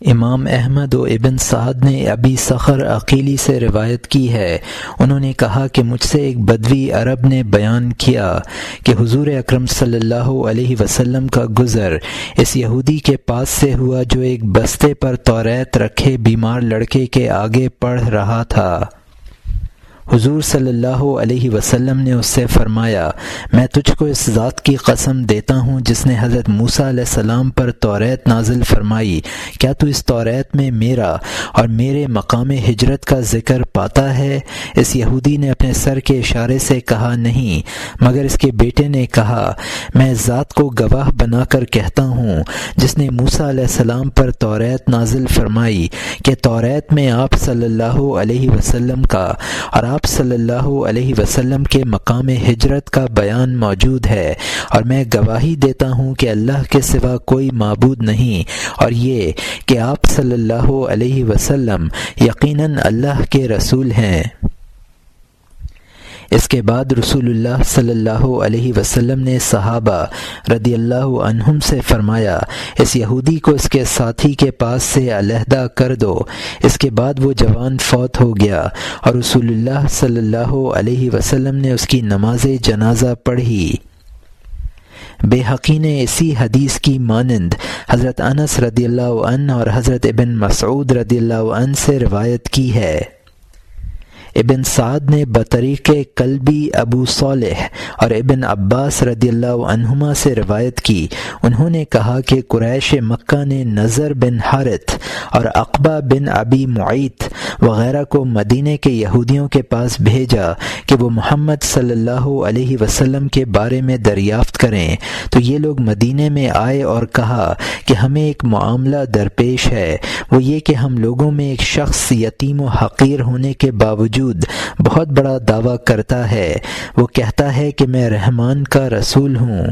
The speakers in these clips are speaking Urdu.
امام احمد و ابن سعد نے ابی صخر عقیلی سے روایت کی ہے، انہوں نے کہا کہ مجھ سے ایک بدوی عرب نے بیان کیا کہ حضور اکرم صلی اللہ علیہ وسلم کا گزر اس یہودی کے پاس سے ہوا جو ایک بستے پر توریت رکھے بیمار لڑکے کے آگے پڑھ رہا تھا۔ حضور صلی اللہ علیہ وسلم نے اس سے فرمایا، میں تجھ کو اس ذات کی قسم دیتا ہوں جس نے حضرت موسیٰ علیہ السلام پر توریت نازل فرمائی، کیا تو اس توریت میں میرا اور میرے مقام ہجرت کا ذکر پاتا ہے؟ اس یہودی نے اپنے سر کے اشارے سے کہا نہیں، مگر اس کے بیٹے نے کہا، میں اس ذات کو گواہ بنا کر کہتا ہوں جس نے موسیٰ علیہ السلام پر توریت نازل فرمائی کہ توریت میں آپ صلی اللہ علیہ وسلم کا اور آپ صلی اللہ علیہ وسلم کے مقام ہجرت کا بیان موجود ہے، اور میں گواہی دیتا ہوں کہ اللہ کے سوا کوئی معبود نہیں، اور یہ کہ آپ صلی اللہ علیہ وسلم یقیناً اللہ کے رسول ہیں۔ اس کے بعد رسول اللہ صلی اللہ علیہ وسلم نے صحابہ رضی اللہ عنہم سے فرمایا، اس یہودی کو اس کے ساتھی کے پاس سے علیحدہ کر دو۔ اس کے بعد وہ جوان فوت ہو گیا اور رسول اللہ صلی اللہ علیہ وسلم نے اس کی نماز جنازہ پڑھی۔ بیہقی نے اسی حدیث کی مانند حضرت انس رضی اللہ عنہ اور حضرت ابن مسعود رضی اللہ عنہ سے روایت کی ہے۔ ابن سعد نے بطریق کلبی ابو صالح اور ابن عباس رضی اللہ عنہما سے روایت کی، انہوں نے کہا کہ قریش مکہ نے نضر بن حارث اور عقبہ بن ابی معیط وغیرہ کو مدینے کے یہودیوں کے پاس بھیجا کہ وہ محمد صلی اللہ علیہ وسلم کے بارے میں دریافت کریں، تو یہ لوگ مدینے میں آئے اور کہا کہ ہمیں ایک معاملہ درپیش ہے، وہ یہ کہ ہم لوگوں میں ایک شخص یتیم و حقیر ہونے کے باوجود بہت بڑا دعویٰ کرتا ہے، وہ کہتا ہے کہ میں رحمان کا رسول ہوں۔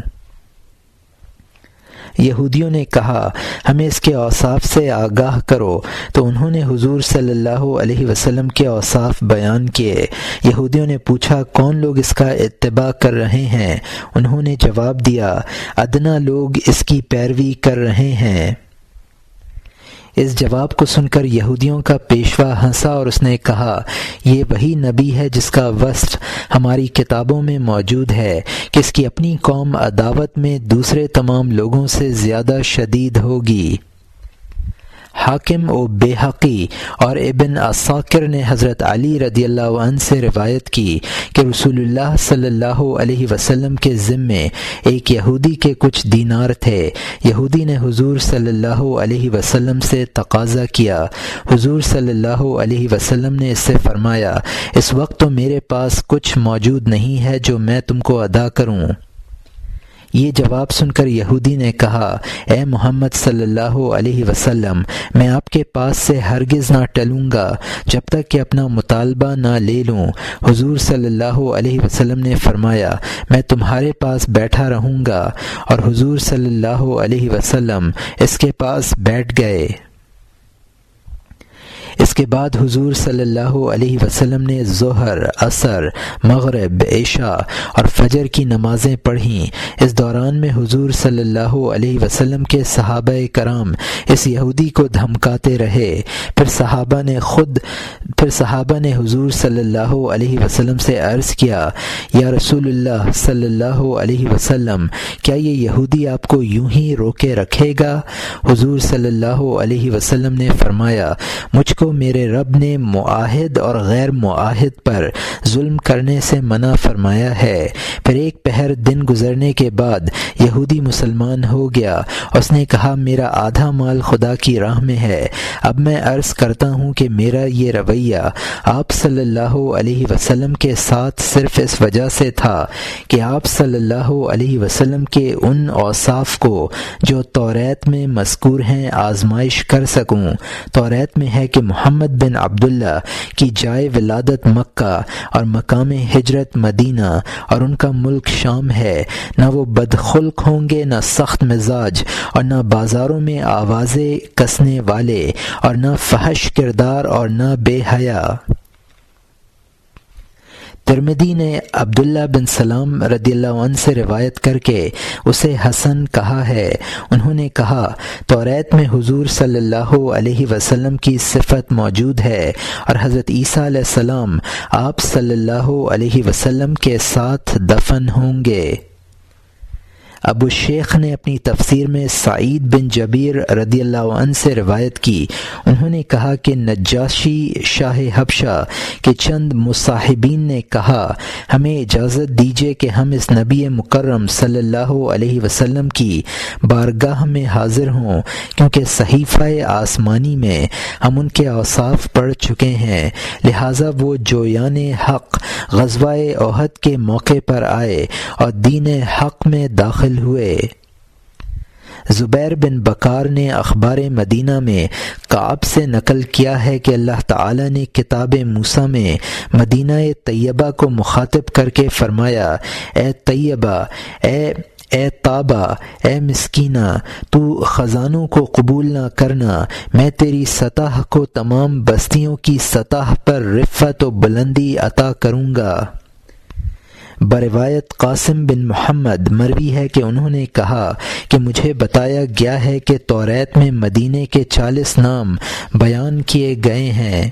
یہودیوں نے کہا، ہمیں اس کے اوصاف سے آگاہ کرو، تو انہوں نے حضور صلی اللہ علیہ وسلم کے اوصاف بیان کیے۔ یہودیوں نے پوچھا، کون لوگ اس کا اتباع کر رہے ہیں؟ انہوں نے جواب دیا، ادنا لوگ اس کی پیروی کر رہے ہیں۔ اس جواب کو سن کر یہودیوں کا پیشوا ہنسا اور اس نے کہا، یہ وہی نبی ہے جس کا وصف ہماری کتابوں میں موجود ہے کہ اس کی اپنی قوم عداوت میں دوسرے تمام لوگوں سے زیادہ شدید ہوگی۔ حاکم و بیہقی اور ابن عساکر نے حضرت علی رضی اللہ عنہ سے روایت کی کہ رسول اللہ صلی اللہ علیہ وسلم کے ذمے ایک یہودی کے کچھ دینار تھے۔ یہودی نے حضور صلی اللہ علیہ وسلم سے تقاضا کیا، حضور صلی اللہ علیہ وسلم نے اس سے فرمایا، اس وقت تو میرے پاس کچھ موجود نہیں ہے جو میں تم کو ادا کروں۔ یہ جواب سن کر یہودی نے کہا، اے محمد صلی اللہ علیہ وسلم، میں آپ کے پاس سے ہرگز نہ ٹلوں گا جب تک کہ اپنا مطالبہ نہ لے لوں۔ حضور صلی اللہ علیہ وسلم نے فرمایا، میں تمہارے پاس بیٹھا رہوں گا، اور حضور صلی اللہ علیہ وسلم اس کے پاس بیٹھ گئے۔ اس کے بعد حضور صلی اللہ علیہ وسلم نے ظہر، عصر، مغرب، عشاء اور فجر کی نمازیں پڑھیں۔ اس دوران میں حضور صلی اللہ علیہ وسلم کے صحابہ کرام اس یہودی کو دھمکاتے رہے۔ پھر صحابہ نے حضور صلی اللہ علیہ وسلم سے عرض کیا، یا رسول اللہ صلی اللہ علیہ وسلم، کیا یہ یہودی آپ کو یوں ہی روکے رکھے گا؟ حضور صلی اللہ علیہ وسلم نے فرمایا، مجھ کو میرے رب نے معاہد اور غیر معاہد پر ظلم کرنے سے منع فرمایا ہے۔ پھر ایک پہر دن گزرنے کے بعد یہودی مسلمان ہو گیا، اس نے کہا، میرا آدھا مال خدا کی راہ میں ہے۔ اب میں عرض کرتا ہوں کہ میرا یہ رویہ آپ صلی اللہ علیہ وسلم کے ساتھ صرف اس وجہ سے تھا کہ آپ صلی اللہ علیہ وسلم کے ان اوصاف کو جو توریت میں مذکور ہیں آزمائش کر سکوں۔ توریت میں ہے کہ محمد بن عبداللہ کی جائے ولادت مکہ اور مقام ہجرت مدینہ اور ان کا ملک شام ہے، نہ وہ بدخلق ہوں گے، نہ سخت مزاج، اور نہ بازاروں میں آوازیں کسنے والے، اور نہ فحش کردار، اور نہ بے حیا۔ ترمذی نے عبداللہ بن سلام رضی اللہ عنہ سے روایت کر کے اسے حسن کہا ہے۔ انہوں نے کہا توریت میں حضور صلی اللہ علیہ وسلم کی صفت موجود ہے اور حضرت عیسیٰ علیہ السلام آپ صلی اللہ علیہ وسلم کے ساتھ دفن ہوں گے۔ ابو شیخ نے اپنی تفسیر میں سعید بن جبیر رضی اللہ عنہ سے روایت کی۔ انہوں نے کہا کہ نجاشی شاہ حبشہ کے چند مصاحبین نے کہا ہمیں اجازت دیجیے کہ ہم اس نبی مکرم صلی اللہ علیہ وسلم کی بارگاہ میں حاضر ہوں، کیونکہ صحیفہ آسمانی میں ہم ان کے اوصاف پڑھ چکے ہیں، لہٰذا وہ جویان حق غزوہ احد کے موقع پر آئے اور دین حق میں داخل ہوئے۔ زبیر بن بکار نے اخبار مدینہ میں کعب سے نقل کیا ہے کہ اللہ تعالی نے کتاب موسیٰ میں مدینہ طیبہ کو مخاطب کر کے فرمایا اے طیبہ، اے طابہ، اے مسکینہ، تو خزانوں کو قبول نہ کرنا، میں تیری سطح کو تمام بستیوں کی سطح پر رفعت و بلندی عطا کروں گا۔ بروایت قاسم بن محمد مروی ہے کہ انہوں نے کہا کہ مجھے بتایا گیا ہے کہ توریت میں مدینے کے 40 نام بیان کیے گئے ہیں۔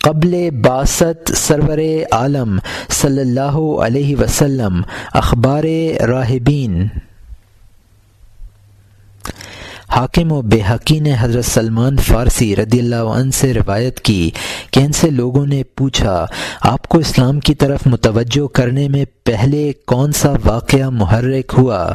قبل بعثت سرور عالم صلی اللہ علیہ وسلم اخبار راہبین۔ حاکم و بیہقی نے حضرت سلمان فارسی رضی اللہ عنہ سے روایت کی کہ ان سے لوگوں نے پوچھا آپ کو اسلام کی طرف متوجہ کرنے میں پہلے کون سا واقعہ محرک ہوا؟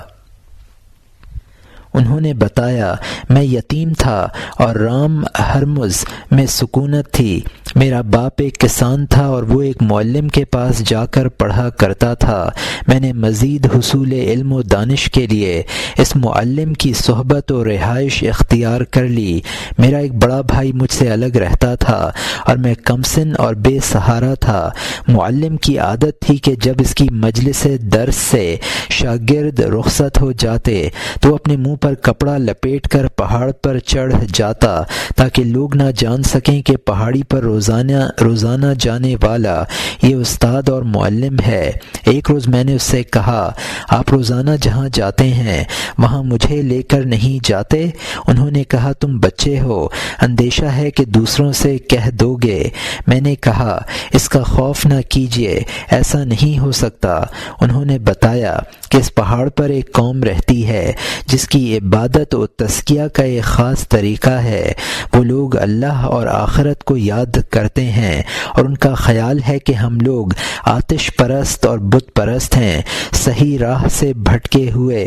انہوں نے بتایا میں یتیم تھا اور رام ہرمز میں سکونت تھی، میرا باپ ایک کسان تھا اور وہ ایک معلم کے پاس جا کر پڑھا کرتا تھا۔ میں نے مزید حصول علم و دانش کے لیے اس معلم کی صحبت و رہائش اختیار کر لی۔ میرا ایک بڑا بھائی مجھ سے الگ رہتا تھا اور میں کمسن اور بے سہارا تھا۔ معلم کی عادت تھی کہ جب اس کی مجلس درس سے شاگرد رخصت ہو جاتے تو اپنے منہ پر کپڑا لپیٹ کر پہاڑ پر چڑھ جاتا تاکہ لوگ نہ جان سکیں کہ پہاڑی پر روزانہ جانے والا یہ استاد اور معلم ہے۔ ایک روز میں نے اس سے کہا آپ روزانہ جہاں جاتے ہیں وہاں مجھے لے کر نہیں جاتے؟ انہوں نے کہا تم بچے ہو، اندیشہ ہے کہ دوسروں سے کہہ دو گے۔ میں نے کہا اس کا خوف نہ کیجیے، ایسا نہیں ہو سکتا۔ انہوں نے بتایا کہ اس پہاڑ پر ایک قوم رہتی ہے جس کی عبادت و تزکیہ کا ایک خاص طریقہ ہے۔ وہ لوگ اللہ اور آخرت کو یاد کرتے ہیں اور ان کا خیال ہے کہ ہم لوگ آتش پرست اور بت پرست ہیں، صحیح راہ سے بھٹکے ہوئے۔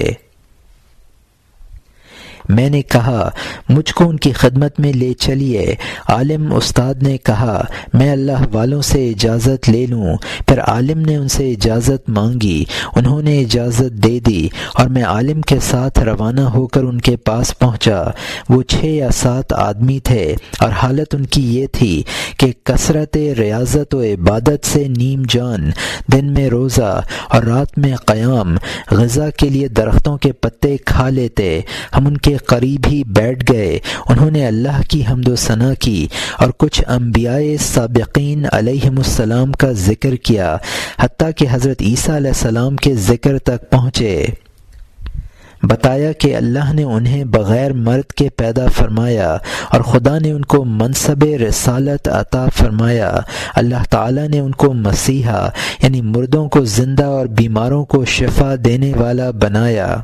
میں نے کہا مجھ کو ان کی خدمت میں لے چلیے۔ عالم استاد نے کہا میں اللہ والوں سے اجازت لے لوں۔ پھر عالم نے ان سے اجازت مانگی، انہوں نے اجازت دے دی اور میں عالم کے ساتھ روانہ ہو کر ان کے پاس پہنچا۔ وہ 6 یا 7 آدمی تھے اور حالت ان کی یہ تھی کہ کثرت ریاضت و عبادت سے نیم جان، دن میں روزہ اور رات میں قیام، غذا کے لیے درختوں کے پتے کھا لیتے۔ ہم ان کے قریب ہی بیٹھ گئے۔ انہوں نے اللہ کی حمد و ثنا کی اور کچھ انبیاء سابقین علیہم السلام کا ذکر کیا، حتیٰ کہ حضرت عیسیٰ علیہ السلام کے ذکر تک پہنچے۔ بتایا کہ اللہ نے انہیں بغیر مرد کے پیدا فرمایا اور خدا نے ان کو منصب رسالت عطا فرمایا۔ اللہ تعالیٰ نے ان کو مسیحا یعنی مردوں کو زندہ اور بیماروں کو شفا دینے والا بنایا،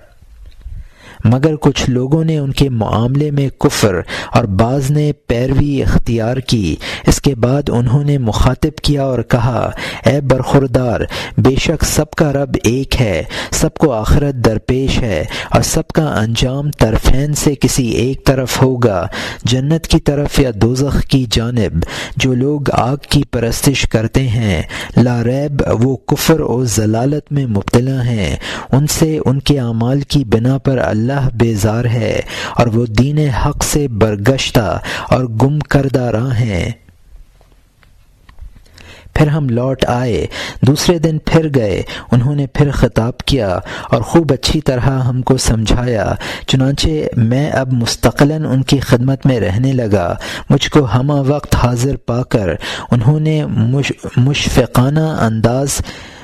مگر کچھ لوگوں نے ان کے معاملے میں کفر اور بعض نے پیروی اختیار کی۔ اس کے بعد انہوں نے مخاطب کیا اور کہا اے برخوردار، بے شک سب کا رب ایک ہے، سب کو آخرت درپیش ہے اور سب کا انجام طرفین سے کسی ایک طرف ہوگا، جنت کی طرف یا دوزخ کی جانب۔ جو لوگ آگ کی پرستش کرتے ہیں لا ریب وہ کفر و ضلالت میں مبتلا ہیں، ان سے ان کے اعمال کی بنا پر اللہ بیزار ہے اور وہ دین حق سے برگشتہ اور گم کردہ راہ ہیں۔ پھر ہم لوٹ آئے، دوسرے دن پھر گئے، انہوں نے پھر خطاب کیا اور خوب اچھی طرح ہم کو سمجھایا، چنانچہ میں اب مستقلاً ان کی خدمت میں رہنے لگا۔ مجھ کو ہمہ وقت حاضر پا کر انہوں نے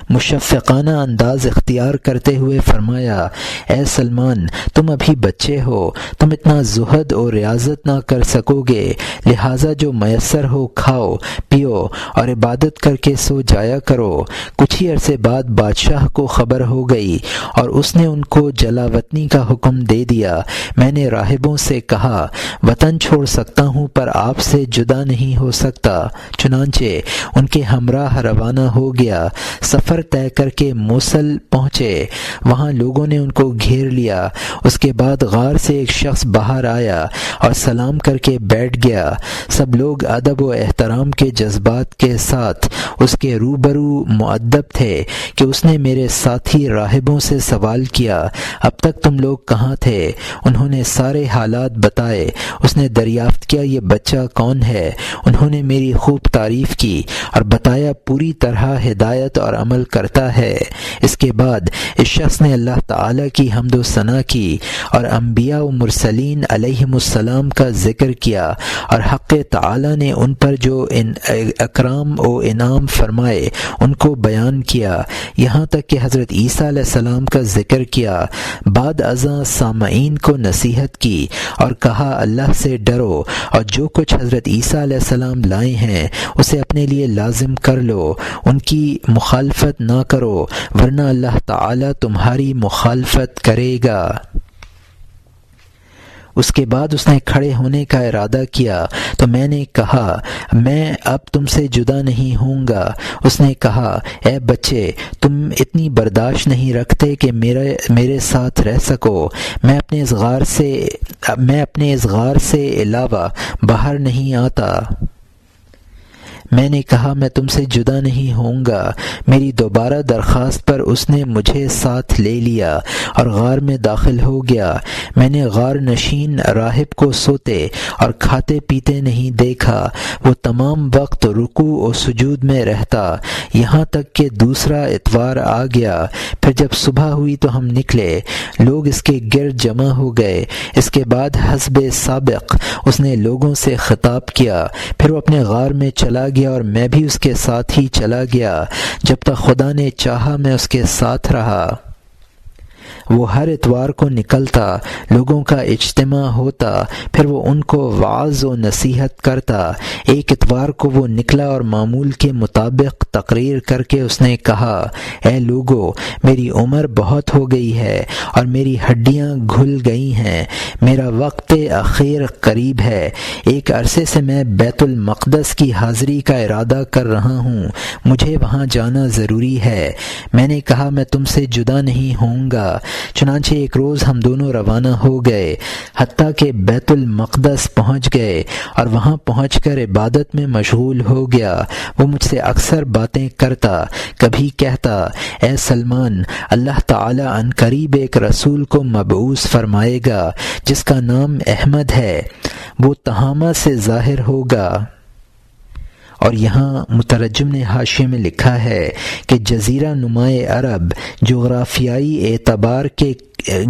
مشفقانہ انداز اختیار کرتے ہوئے فرمایا، اے سلمان، تم ابھی بچے ہو، تم اتنا زہد اور ریاضت نہ کر سکو گے، لہٰذا جو میسر ہو کھاؤ پیو اور عبادت کر کے سو جایا کرو۔ کچھ ہی عرصے بعد بادشاہ کو خبر ہو گئی اور اس نے ان کو جلا وطنی کا حکم دے دیا۔ میں نے راہبوں سے کہا، وطن چھوڑ سکتا ہوں پر آپ سے جدا نہیں ہو سکتا، چنانچہ ان کے ہمراہ روانہ ہو گیا۔ سفر طے کر کے موصل پہنچے، وہاں لوگوں نے ان کو گھیر لیا۔ اس کے بعد غار سے ایک شخص باہر آیا اور سلام کر کے بیٹھ گیا۔ سب لوگ ادب و احترام کے جذبات کے ساتھ اس کے روبرو مؤدب تھے کہ اس نے میرے ساتھی راہبوں سے سوال کیا، اب تک تم لوگ کہاں تھے؟ انہوں نے سارے حالات بتائے۔ اس نے دریافت کیا، یہ بچہ کون ہے؟ انہوں نے میری خوب تعریف کی اور بتایا پوری طرح ہدایت اور عمل کرتا ہے۔ اس کے بعد اس شخص نے اللہ تعالیٰ کی حمد و ثنا کی اور انبیاء و مرسلین علیہم السلام کا ذکر کیا اور حق تعالیٰ نے ان پر جو اکرام و انعام فرمائے ان کو بیان کیا، یہاں تک کہ حضرت عیسیٰ علیہ السلام کا ذکر کیا۔ بعد ازاں سامعین کو نصیحت کی اور کہا، اللہ سے ڈرو اور جو کچھ حضرت عیسیٰ علیہ السلام لائے ہیں اسے اپنے لیے لازم کر لو، ان کی مخالفت نہ کرو ورنہ اللہ تعالیٰ تمہاری مخالفت کرے گا۔ اس کے بعد اس نے کھڑے ہونے کا ارادہ کیا تو میں نے کہا، میں اب تم سے جدا نہیں ہوں گا۔ اس نے کہا، اے بچے، تم اتنی برداشت نہیں رکھتے کہ میرے ساتھ رہ سکو؟ میں اپنے اس غار سے علاوہ باہر نہیں آتا۔ میں نے کہا، میں تم سے جدا نہیں ہوں گا۔ میری دوبارہ درخواست پر اس نے مجھے ساتھ لے لیا اور غار میں داخل ہو گیا۔ میں نے غار نشین راہب کو سوتے اور کھاتے پیتے نہیں دیکھا، وہ تمام وقت رکوع و سجود میں رہتا، یہاں تک کہ دوسرا اتوار آ گیا۔ پھر جب صبح ہوئی تو ہم نکلے، لوگ اس کے گرد جمع ہو گئے۔ اس کے بعد حسب سابق اس نے لوگوں سے خطاب کیا، پھر وہ اپنے غار میں چلا گیا اور میں بھی اس کے ساتھ ہی چلا گیا۔ جب تک خدا نے چاہا میں اس کے ساتھ رہا۔ وہ ہر اتوار کو نکلتا، لوگوں کا اجتماع ہوتا، پھر وہ ان کو وعظ و نصیحت کرتا۔ ایک اتوار کو وہ نکلا اور معمول کے مطابق تقریر کر کے اس نے کہا، اے لوگو، میری عمر بہت ہو گئی ہے اور میری ہڈیاں گھل گئی ہیں، میرا وقت اخیر قریب ہے۔ ایک عرصے سے میں بیت المقدس کی حاضری کا ارادہ کر رہا ہوں، مجھے وہاں جانا ضروری ہے۔ میں نے کہا، میں تم سے جدا نہیں ہوں گا۔ چنانچہ ایک روز ہم دونوں روانہ ہو گئے، حتیٰ کہ بیت المقدس پہنچ گئے اور وہاں پہنچ کر عبادت میں مشغول ہو گیا۔ وہ مجھ سے اکثر باتیں کرتا، کبھی کہتا، اے سلمان، اللہ تعالیٰ عن قریب ایک رسول کو مبعوث فرمائے گا جس کا نام احمد ہے، وہ تہامہ سے ظاہر ہوگا۔ اور یہاں مترجم نے حاشیے میں لکھا ہے کہ جزیرہ نمائے عرب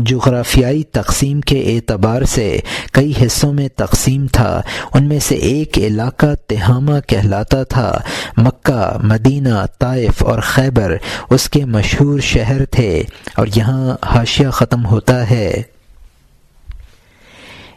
جغرافیائی تقسیم کے اعتبار سے کئی حصوں میں تقسیم تھا۔ ان میں سے ایک علاقہ تہامہ کہلاتا تھا۔ مکہ، مدینہ، طائف اور خیبر اس کے مشہور شہر تھے۔ اور یہاں حاشیہ ختم ہوتا ہے۔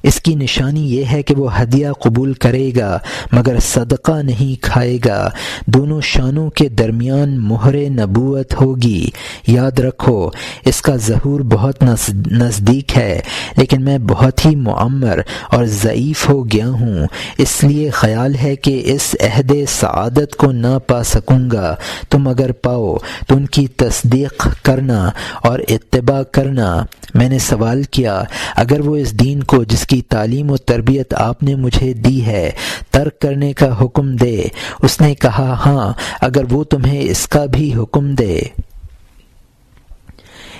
اس کی نشانی یہ ہے کہ وہ ہدیہ قبول کرے گا مگر صدقہ نہیں کھائے گا۔ دونوں شانوں کے درمیان مہر نبوت ہوگی۔ یاد رکھو، اس کا ظہور بہت نزدیک ہے، لیکن میں بہت ہی معمر اور ضعیف ہو گیا ہوں، اس لیے خیال ہے کہ اس عہد سعادت کو نہ پا سکوں گا۔ تم اگر پاؤ تو ان کی تصدیق کرنا اور اتباع کرنا۔ میں نے سوال کیا، اگر وہ اس دین کو جس کی تعلیم و تربیت آپ نے مجھے دی ہے ترک کرنے کا حکم دے؟ اس نے کہا، ہاں، اگر وہ تمہیں اس کا بھی حکم دے۔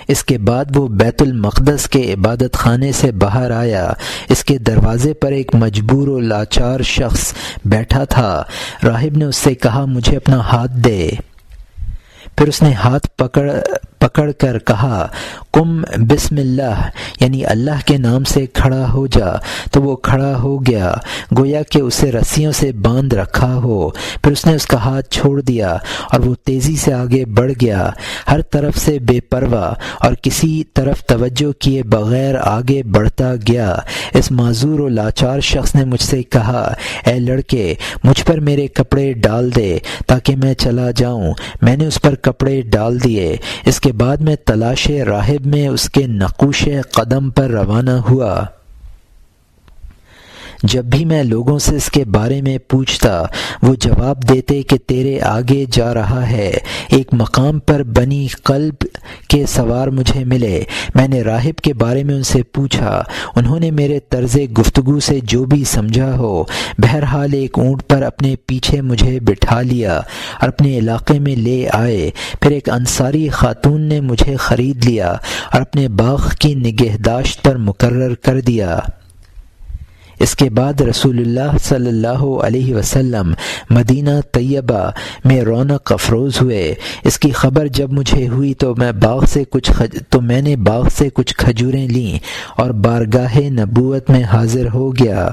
اس کے بعد وہ بیت المقدس کے عبادت خانے سے باہر آیا۔ اس کے دروازے پر ایک مجبور و لاچار شخص بیٹھا تھا۔ راہب نے اس سے کہا مجھے اپنا ہاتھ دے۔ پھر اس نے ہاتھ پکڑ کر کہا قم بسم اللہ، یعنی اللہ کے نام سے کھڑا ہو جا۔ تو وہ کھڑا ہو گیا گویا کہ اسے رسیوں سے باندھ رکھا ہو۔ پھر اس نے اس کا ہاتھ چھوڑ دیا اور وہ تیزی سے آگے بڑھ گیا، ہر طرف سے بے پرواہ اور کسی طرف توجہ کیے بغیر آگے بڑھتا گیا۔ اس معذور و لاچار شخص نے مجھ سے کہا اے لڑکے مجھ پر میرے کپڑے ڈال دے تاکہ میں چلا جاؤں۔ میں نے اس پر کپڑے ڈال دیے۔ اس کے بعد میں تلاش راہب میں اس کے نقوش قدم پر روانہ ہوا۔ جب بھی میں لوگوں سے اس کے بارے میں پوچھتا وہ جواب دیتے کہ تیرے آگے جا رہا ہے۔ ایک مقام پر بنی قلب کے سوار مجھے ملے۔ میں نے راہب کے بارے میں ان سے پوچھا۔ انہوں نے میرے طرز گفتگو سے جو بھی سمجھا ہو بہرحال ایک اونٹ پر اپنے پیچھے مجھے بٹھا لیا اور اپنے علاقے میں لے آئے۔ پھر ایک انصاری خاتون نے مجھے خرید لیا اور اپنے باغ کی نگہداشت پر مقرر کر دیا۔ اس کے بعد رسول اللہ صلی اللہ علیہ وسلم مدینہ طیبہ میں رونق افروز ہوئے۔ اس کی خبر جب مجھے ہوئی تو میں نے باغ سے کچھ کھجوریں لیں اور بارگاہ نبوت میں حاضر ہو گیا۔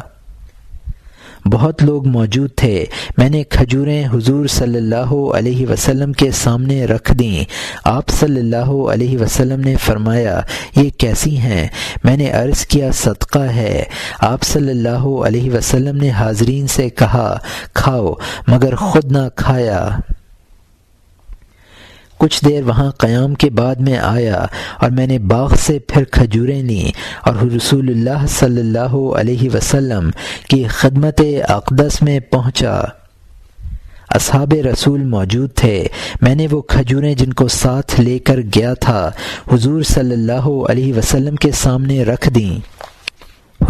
بہت لوگ موجود تھے۔ میں نے کھجوریں حضور صلی اللہ علیہ وسلم کے سامنے رکھ دیں۔ آپ صلی اللہ علیہ وسلم نے فرمایا یہ کیسی ہیں؟ میں نے عرض کیا صدقہ ہے۔ آپ صلی اللہ علیہ وسلم نے حاضرین سے کہا کھاؤ، مگر خود نہ کھایا۔ کچھ دیر وہاں قیام کے بعد میں آیا اور میں نے باغ سے پھر کھجوریں لیں اور رسول اللہ صلی اللہ علیہ وسلم کی خدمت اقدس میں پہنچا۔ اصحاب رسول موجود تھے۔ میں نے وہ کھجوریں جن کو ساتھ لے کر گیا تھا حضور صلی اللہ علیہ وسلم کے سامنے رکھ دیں۔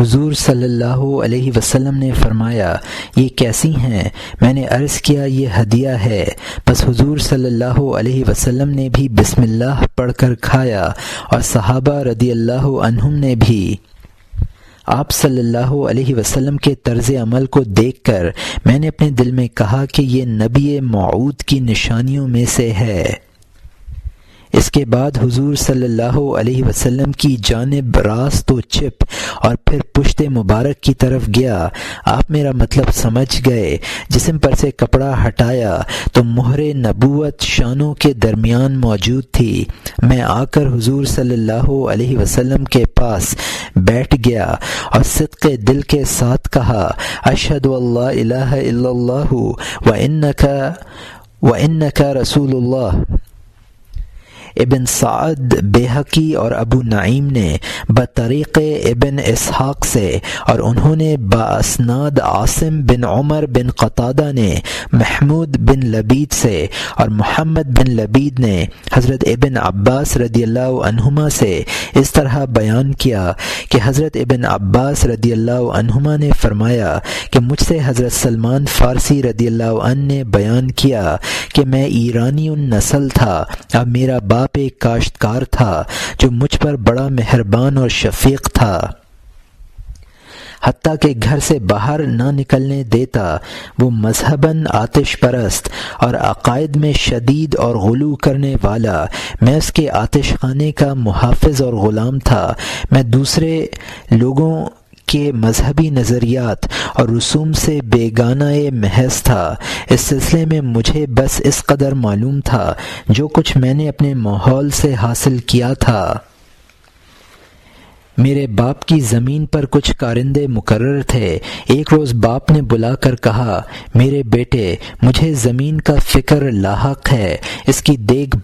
حضور صلی اللہ علیہ وسلم نے فرمایا یہ کیسی ہیں؟ میں نے عرض کیا یہ ہدیہ ہے۔ بس حضور صلی اللہ علیہ وسلم نے بھی بسم اللہ پڑھ کر کھایا اور صحابہ رضی اللہ عنہم نے بھی۔ آپ صلی اللہ علیہ وسلم کے طرز عمل کو دیکھ کر میں نے اپنے دل میں کہا کہ یہ نبی موعود کی نشانیوں میں سے ہے۔ اس کے بعد حضور صلی اللہ علیہ وسلم کی جانب راست و چپ اور پھر پشت مبارک کی طرف گیا۔ آپ میرا مطلب سمجھ گئے۔ جسم پر سے کپڑا ہٹایا تو مہر نبوت شانوں کے درمیان موجود تھی۔ میں آ کر حضور صلی اللہ علیہ وسلم کے پاس بیٹھ گیا اور صدق دل کے ساتھ کہا اشہد ان لا الہ الا اللہ وانک رسول اللہ۔ ابن سعد بیہقی اور ابو نعیم نے بطریق ابن اسحاق سے اور انہوں نے باسناد عاصم بن عمر بن قتادہ نے محمود بن لبید سے اور محمد بن لبید نے حضرت ابن عباس رضی اللہ عنہما سے اس طرح بیان کیا کہ حضرت ابن عباس رضی اللہ عنہما نے فرمایا کہ مجھ سے حضرت سلمان فارسی رضی اللہ عنہ نے بیان کیا کہ میں ایرانی النسل تھا۔ اب میرا باپ ایک کاشتکار تھا جو مجھ پر بڑا مہربان اور شفیق تھا، حتیٰ کہ گھر سے باہر نہ نکلنے دیتا۔ وہ مذہباً آتش پرست اور عقائد میں شدید اور غلو کرنے والا۔ میں اس کے آتش خانے کا محافظ اور غلام تھا۔ میں دوسرے لوگوں کے مذہبی نظریات اور رسوم سے بیگانہ محض تھا۔ اس سلسلے میں مجھے بس اس قدر معلوم تھا جو کچھ میں نے اپنے ماحول سے حاصل کیا تھا۔ میرے باپ کی زمین پر کچھ کارندے مقرر تھے۔ ایک روز باپ نے بلا کر کہا میرے بیٹے مجھے زمین کا فکر لاحق ہے، اس کی دیکھ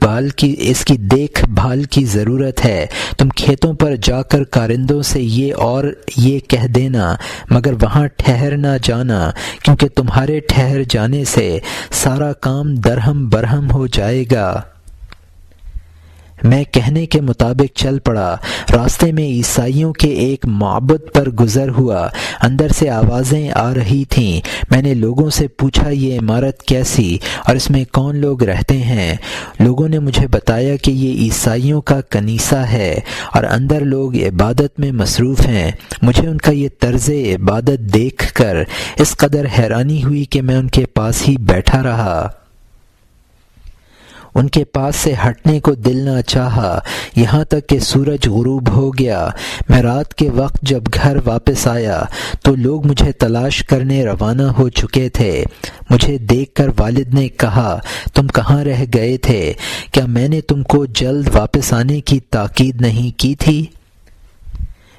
بھال کی ضرورت ہے۔ تم کھیتوں پر جا کر کارندوں سے یہ کہہ دینا، مگر وہاں ٹھہر نہ جانا، کیونکہ تمہارے ٹھہر جانے سے سارا کام درہم برہم ہو جائے گا۔ میں کہنے کے مطابق چل پڑا۔ راستے میں عیسائیوں کے ایک معبد پر گزر ہوا۔ اندر سے آوازیں آ رہی تھیں۔ میں نے لوگوں سے پوچھا یہ عمارت کیسی اور اس میں کون لوگ رہتے ہیں؟ لوگوں نے مجھے بتایا کہ یہ عیسائیوں کا کنیسہ ہے اور اندر لوگ عبادت میں مصروف ہیں۔ مجھے ان کا یہ طرز عبادت دیکھ کر اس قدر حیرانی ہوئی کہ میں ان کے پاس ہی بیٹھا رہا۔ ان کے پاس سے ہٹنے کو دل نہ چاہا یہاں تک کہ سورج غروب ہو گیا۔ میں رات کے وقت جب گھر واپس آیا تو لوگ مجھے تلاش کرنے روانہ ہو چکے تھے۔ مجھے دیکھ کر والد نے کہا تم کہاں رہ گئے تھے؟ کیا میں نے تم کو جلد واپس آنے کی تاکید نہیں کی تھی؟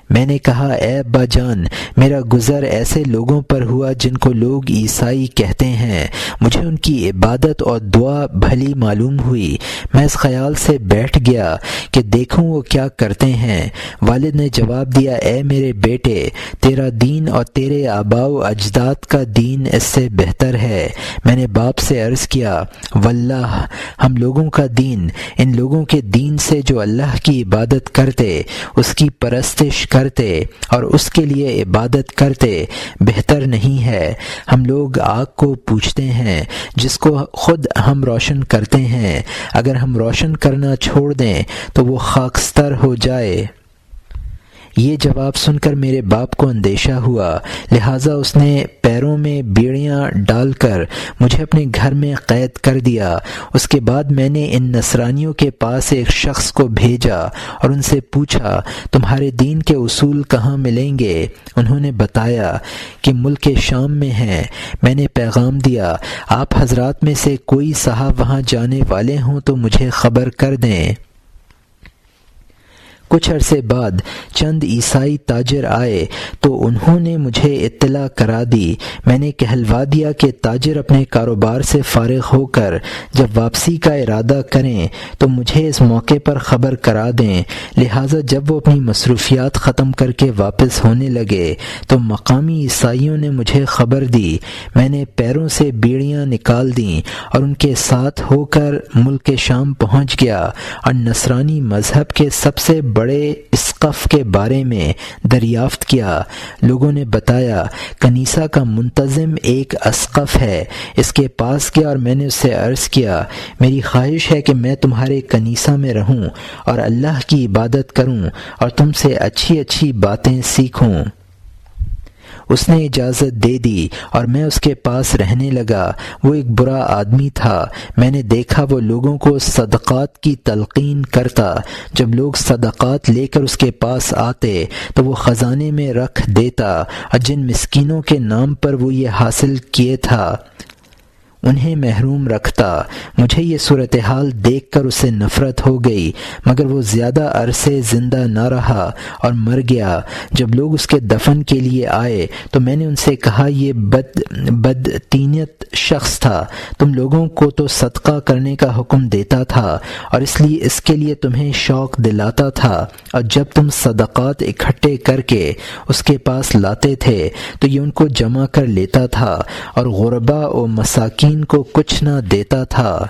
میں نے کہا اے ابا جان، میرا گزر ایسے لوگوں پر ہوا جن کو لوگ عیسائی کہتے ہیں۔ مجھے ان کی عبادت اور دعا بھلی معلوم ہوئی۔ میں اس خیال سے بیٹھ گیا کہ دیکھوں وہ کیا کرتے ہیں۔ والد نے جواب دیا اے میرے بیٹے، تیرا دین اور تیرے آباء و اجداد کا دین اس سے بہتر ہے۔ میں نے باپ سے عرض کیا واللہ ہم لوگوں کا دین ان لوگوں کے دین سے جو اللہ کی عبادت کرتے، اس کی پرستش کرتے اور اس کے لیے عبادت کرتے بہتر نہیں ہے۔ ہم لوگ آگ کو پوجتے ہیں جس کو خود ہم روشن کرتے ہیں۔ اگر ہم روشن کرنا چھوڑ دیں تو وہ خاکستر ہو جائے۔ یہ جواب سن کر میرے باپ کو اندیشہ ہوا، لہٰذا اس نے پیروں میں بیڑیاں ڈال کر مجھے اپنے گھر میں قید کر دیا۔ اس کے بعد میں نے ان نصرانیوں کے پاس ایک شخص کو بھیجا اور ان سے پوچھا تمہارے دین کے اصول کہاں ملیں گے؟ انہوں نے بتایا کہ ملک شام میں ہیں۔ میں نے پیغام دیا آپ حضرات میں سے کوئی صاحب وہاں جانے والے ہوں تو مجھے خبر کر دیں۔ کچھ عرصے بعد چند عیسائی تاجر آئے تو انہوں نے مجھے اطلاع کرا دی۔ میں نے کہلوا دیا کہ تاجر اپنے کاروبار سے فارغ ہو کر جب واپسی کا ارادہ کریں تو مجھے اس موقع پر خبر کرا دیں۔ لہٰذا جب وہ اپنی مصروفیات ختم کر کے واپس ہونے لگے تو مقامی عیسائیوں نے مجھے خبر دی۔ میں نے پیروں سے بیڑیاں نکال دیں اور ان کے ساتھ ہو کر ملک شام پہنچ گیا اور نصرانی مذہب کے سب سے بڑے اسقف کے بارے میں دریافت کیا۔ لوگوں نے بتایا کنیسہ کا منتظم ایک اسقف ہے۔ اس کے پاس گیا اور میں نے اس سے عرض کیا میری خواہش ہے کہ میں تمہارے کنیسہ میں رہوں اور اللہ کی عبادت کروں اور تم سے اچھی اچھی باتیں سیکھوں۔ اس نے اجازت دے دی اور میں اس کے پاس رہنے لگا۔ وہ ایک برا آدمی تھا۔ میں نے دیکھا وہ لوگوں کو صدقات کی تلقین کرتا۔ جب لوگ صدقات لے کر اس کے پاس آتے تو وہ خزانے میں رکھ دیتا اور جن مسکینوں کے نام پر وہ یہ حاصل کیے تھا انہیں محروم رکھتا۔ مجھے یہ صورتحال دیکھ کر اسے نفرت ہو گئی، مگر وہ زیادہ عرصے زندہ نہ رہا اور مر گیا۔ جب لوگ اس کے دفن کے لیے آئے تو میں نے ان سے کہا یہ بدتینت شخص تھا، تم لوگوں کو تو صدقہ کرنے کا حکم دیتا تھا اور اس کے لیے تمہیں شوق دلاتا تھا، اور جب تم صدقات اکٹھے کر کے اس کے پاس لاتے تھے تو یہ ان کو جمع کر لیتا تھا اور غربا و مساکین کو کچھ نہ دیتا تھا۔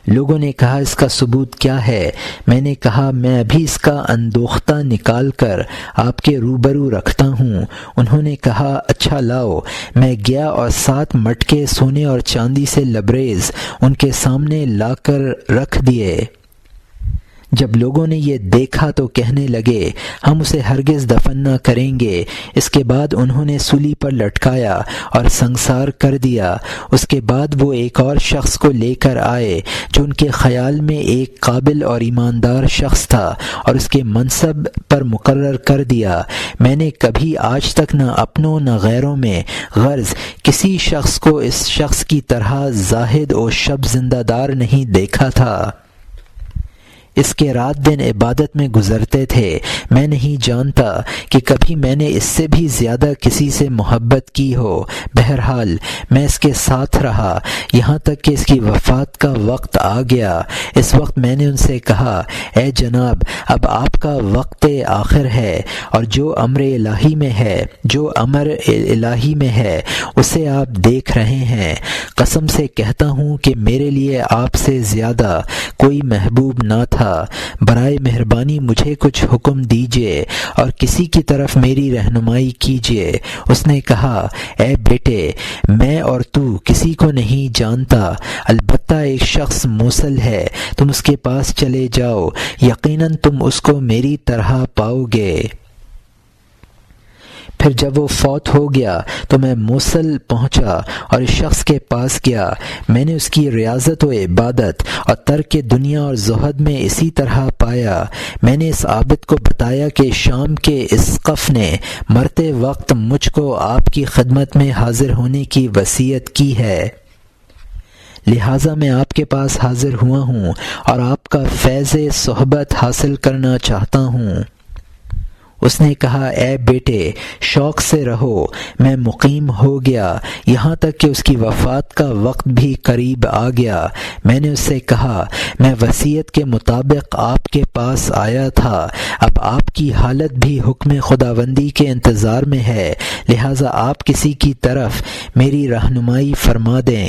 لوگوں نے کہا اس کا ثبوت کیا ہے؟ میں نے کہا میں ابھی اس کا اندوختہ نکال کر آپ کے روبرو رکھتا ہوں۔ انہوں نے کہا اچھا لاؤ۔ میں گیا اور 7 مٹکے سونے اور چاندی سے لبریز ان کے سامنے لا کر رکھ دیے۔ جب لوگوں نے یہ دیکھا تو کہنے لگے ہم اسے ہرگز دفن نہ کریں گے۔ اس کے بعد انہوں نے سولی پر لٹکایا اور سنگسار کر دیا۔ اس کے بعد وہ ایک اور شخص کو لے کر آئے جو ان کے خیال میں ایک قابل اور ایماندار شخص تھا اور اس کے منصب پر مقرر کر دیا۔ میں نے کبھی آج تک نہ اپنوں نہ غیروں میں غرض کسی شخص کو اس شخص کی طرح زاہد و شب زندہ دار نہیں دیکھا تھا۔ اس کے رات دن عبادت میں گزرتے تھے۔ میں نہیں جانتا کہ کبھی میں نے اس سے بھی زیادہ کسی سے محبت کی ہو۔ بہرحال میں اس کے ساتھ رہا یہاں تک کہ اس کی وفات کا وقت آ گیا۔ اس وقت میں نے ان سے کہا، اے جناب، اب آپ کا وقت آخر ہے، اور جو امر الہی میں ہے اسے آپ دیکھ رہے ہیں۔ قسم سے کہتا ہوں کہ میرے لیے آپ سے زیادہ کوئی محبوب نہ تھا۔ برائے مہربانی مجھے کچھ حکم دیجیے اور کسی کی طرف میری رہنمائی کیجیے۔ اس نے کہا، اے بیٹے، میں اور تو کسی کو نہیں جانتا، البتہ ایک شخص موصل ہے، تم اس کے پاس چلے جاؤ، یقیناً تم اس کو میری طرح پاؤ گے۔ پھر جب وہ فوت ہو گیا تو میں موصل پہنچا اور اس شخص کے پاس گیا۔ میں نے اس کی ریاضت و عبادت اور ترک دنیا اور زہد میں اسی طرح پایا۔ میں نے اس عابد کو بتایا کہ شام کے اسقف نے مرتے وقت مجھ کو آپ کی خدمت میں حاضر ہونے کی وصیت کی ہے، لہٰذا میں آپ کے پاس حاضر ہوا ہوں اور آپ کا فیض صحبت حاصل کرنا چاہتا ہوں۔ اس نے کہا، اے بیٹے، شوق سے رہو۔ میں مقیم ہو گیا یہاں تک کہ اس کی وفات کا وقت بھی قریب آ گیا۔ میں نے اس سے کہا، میں وصیت کے مطابق آپ کے پاس آیا تھا، اب آپ کی حالت بھی حکم خداوندی کے انتظار میں ہے، لہٰذا آپ کسی کی طرف میری رہنمائی فرما دیں۔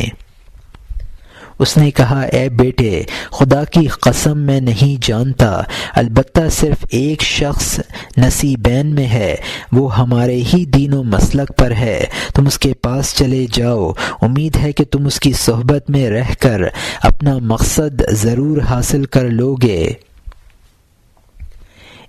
اس نے کہا، اے بیٹے، خدا کی قسم میں نہیں جانتا، البتہ صرف ایک شخص نصیبین میں ہے، وہ ہمارے ہی دین و مسلک پر ہے، تم اس کے پاس چلے جاؤ، امید ہے کہ تم اس کی صحبت میں رہ کر اپنا مقصد ضرور حاصل کر لو گے۔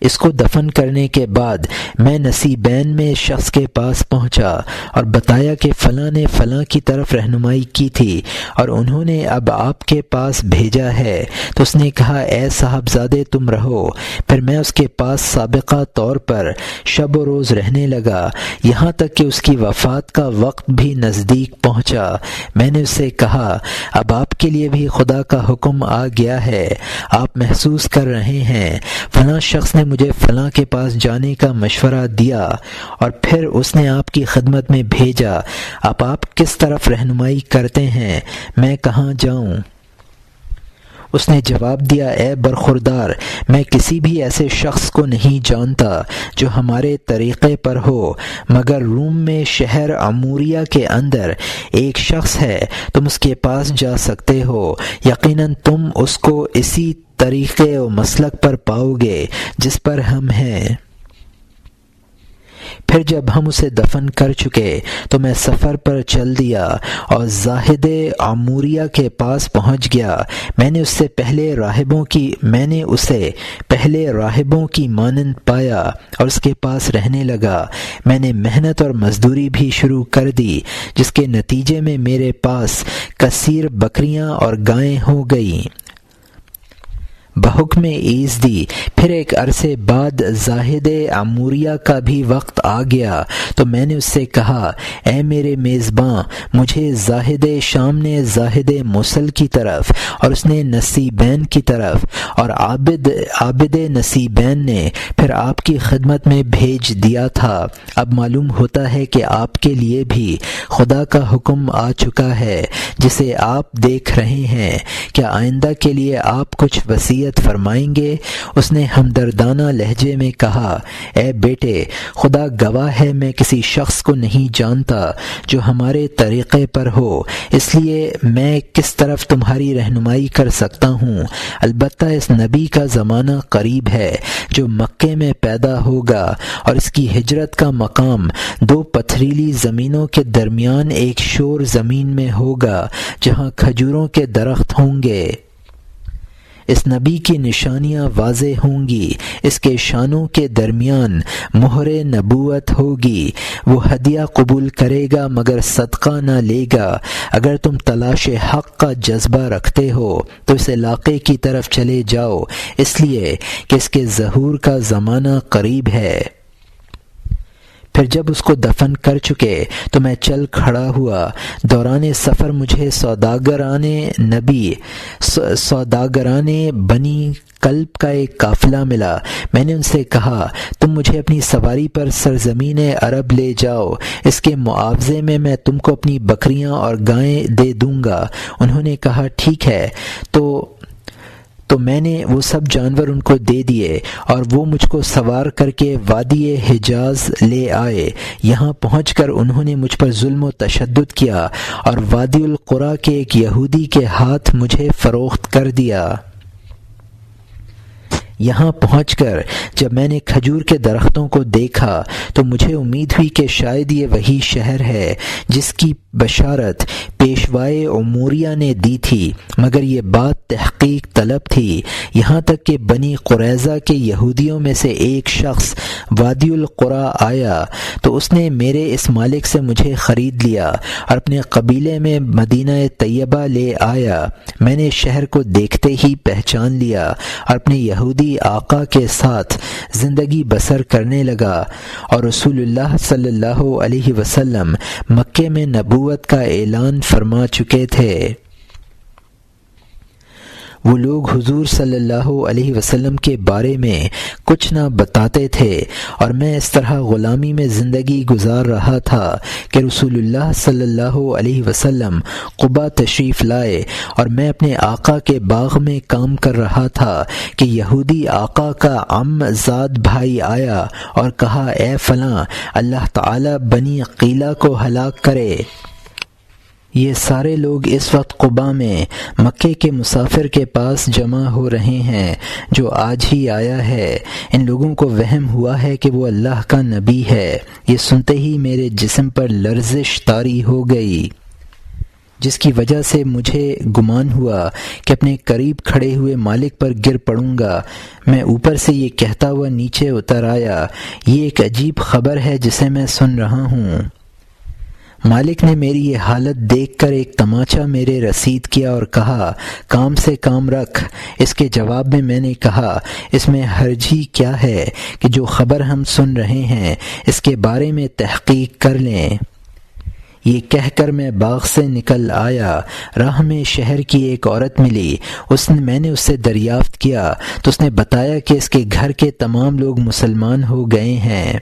اس کو دفن کرنے کے بعد میں نصیبین میں شخص کے پاس پہنچا اور بتایا کہ فلاں نے فلاں کی طرف رہنمائی کی تھی اور انہوں نے اب آپ کے پاس بھیجا ہے۔ تو اس نے کہا، اے صاحبزادے تم رہو۔ پھر میں اس کے پاس سابقہ طور پر شب و روز رہنے لگا یہاں تک کہ اس کی وفات کا وقت بھی نزدیک پہنچا۔ میں نے اس سے کہا، اب آپ کے لیے بھی خدا کا حکم آ گیا ہے، آپ محسوس کر رہے ہیں فلاں شخص نے مجھے فلاں کے پاس جانے کا مشورہ دیا اور پھر اس نے آپ کی خدمت میں بھیجا، اب آپ کس طرف رہنمائی کرتے ہیں، میں کہاں جاؤں؟ اس نے جواب دیا، اے برخوردار، میں کسی بھی ایسے شخص کو نہیں جانتا جو ہمارے طریقے پر ہو، مگر روم میں شہر عموریہ کے اندر ایک شخص ہے، تم اس کے پاس جا سکتے ہو، یقیناً تم اس کو اسی طریقے و مسلک پر پاؤ گے جس پر ہم ہیں۔ پھر جب ہم اسے دفن کر چکے تو میں سفر پر چل دیا اور زاہد عموریہ کے پاس پہنچ گیا۔ میں نے اسے پہلے راہبوں کی مانند پایا اور اس کے پاس رہنے لگا۔ میں نے محنت اور مزدوری بھی شروع کر دی، جس کے نتیجے میں میرے پاس کثیر بکریاں اور گائیں ہو گئیں۔ بحکم ایزدی پھر ایک عرصے بعد زاہد عموریہ کا بھی وقت آ گیا تو میں نے اس سے کہا، اے میرے میزباں، مجھے زاہد شام نے زاہد موصل کی طرف اور اس نے نصیبین کی طرف اور عابد نصیبین نے پھر آپ کی خدمت میں بھیج دیا تھا۔ اب معلوم ہوتا ہے کہ آپ کے لیے بھی خدا کا حکم آ چکا ہے جسے آپ دیکھ رہے ہیں، کیا آئندہ کے لیے آپ کچھ وصیت فرمائیں گے؟ اس نے ہمدردانہ لہجے میں کہا، اے بیٹے، خدا گواہ ہے میں کسی شخص کو نہیں جانتا جو ہمارے طریقے پر ہو، اس لیے میں کس طرف تمہاری رہنمائی کر سکتا ہوں، البتہ اس نبی کا زمانہ قریب ہے جو مکے میں پیدا ہوگا اور اس کی ہجرت کا مقام دو پتھریلی زمینوں کے درمیان ایک شور زمین میں ہوگا جہاں کھجوروں کے درخت ہوں گے۔ اس نبی کی نشانیاں واضح ہوں گی، اس کے شانوں کے درمیان مہر نبوت ہوگی، وہ ہدیہ قبول کرے گا مگر صدقہ نہ لے گا۔ اگر تم تلاش حق کا جذبہ رکھتے ہو تو اس علاقے کی طرف چلے جاؤ، اس لیے کہ اس کے ظہور کا زمانہ قریب ہے۔ پھر جب اس کو دفن کر چکے تو میں چل کھڑا ہوا۔ دوران سفر مجھے سوداگران بنی کلب کا ایک قافلہ ملا۔ میں نے ان سے کہا تم مجھے اپنی سواری پر سرزمین عرب لے جاؤ، اس کے معاوضے میں تم کو اپنی بکریاں اور گائیں دے دوں گا۔ انہوں نے کہا ٹھیک ہے۔ تو میں نے وہ سب جانور ان کو دے دیے اور وہ مجھ کو سوار کر کے وادی حجاز لے آئے۔ یہاں پہنچ کر انہوں نے مجھ پر ظلم و تشدد کیا اور وادی القریٰ کے ایک یہودی کے ہاتھ مجھے فروخت کر دیا۔ یہاں پہنچ کر جب میں نے کھجور کے درختوں کو دیکھا تو مجھے امید ہوئی کہ شاید یہ وہی شہر ہے جس کی بشارت پیشوائے اموریہ نے دی تھی، مگر یہ بات تحقیق طلب تھی۔ یہاں تک کہ بنی قریظہ کے یہودیوں میں سے ایک شخص وادی القریٰ آیا تو اس نے میرے اس مالک سے مجھے خرید لیا اور اپنے قبیلے میں مدینہ طیبہ لے آیا۔ میں نے شہر کو دیکھتے ہی پہچان لیا اور اپنے یہودی آقا کے ساتھ زندگی بسر کرنے لگا، اور رسول اللہ صلی اللہ علیہ وسلم مکے میں نبوت کا اعلان فرما چکے تھے۔ وہ لوگ حضور صلی اللہ علیہ وسلم کے بارے میں کچھ نہ بتاتے تھے اور میں اس طرح غلامی میں زندگی گزار رہا تھا کہ رسول اللہ صلی اللہ علیہ وسلم قبا تشریف لائے اور میں اپنے آقا کے باغ میں کام کر رہا تھا کہ یہودی آقا کا عم زاد بھائی آیا اور کہا اے فلاں، اللہ تعالی بنی قیلہ کو ہلاک کرے۔ یہ سارے لوگ اس وقت قبا میں مکے کے مسافر کے پاس جمع ہو رہے ہیں جو آج ہی آیا ہے۔ ان لوگوں کو وہم ہوا ہے کہ وہ اللہ کا نبی ہے۔ یہ سنتے ہی میرے جسم پر لرزش طاری ہو گئی، جس کی وجہ سے مجھے گمان ہوا کہ اپنے قریب کھڑے ہوئے مالک پر گر پڑوں گا۔ میں اوپر سے یہ کہتا ہوا نیچے اتر آیا، یہ ایک عجیب خبر ہے جسے میں سن رہا ہوں۔ مالک نے میری یہ حالت دیکھ کر ایک تماچا میرے رسید کیا اور کہا کام سے کام رکھ۔ اس کے جواب میں نے کہا اس میں حرج ہی کیا ہے کہ جو خبر ہم سن رہے ہیں اس کے بارے میں تحقیق کر لیں۔ یہ کہہ کر میں باغ سے نکل آیا۔ راہ میں شہر کی ایک عورت ملی، میں نے اس سے دریافت کیا تو اس نے بتایا کہ اس کے گھر کے تمام لوگ مسلمان ہو گئے ہیں۔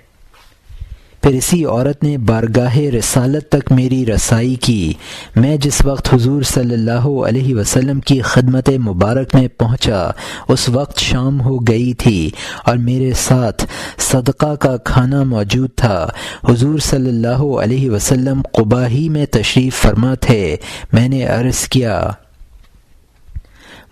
پھر اسی عورت نے بارگاہ رسالت تک میری رسائی کی۔ میں جس وقت حضور صلی اللہ علیہ وسلم کی خدمت مبارک میں پہنچا اس وقت شام ہو گئی تھی اور میرے ساتھ صدقہ کا کھانا موجود تھا۔ حضور صلی اللہ علیہ وسلم قبا ہی میں تشریف فرما تھے۔ میں نے عرض کیا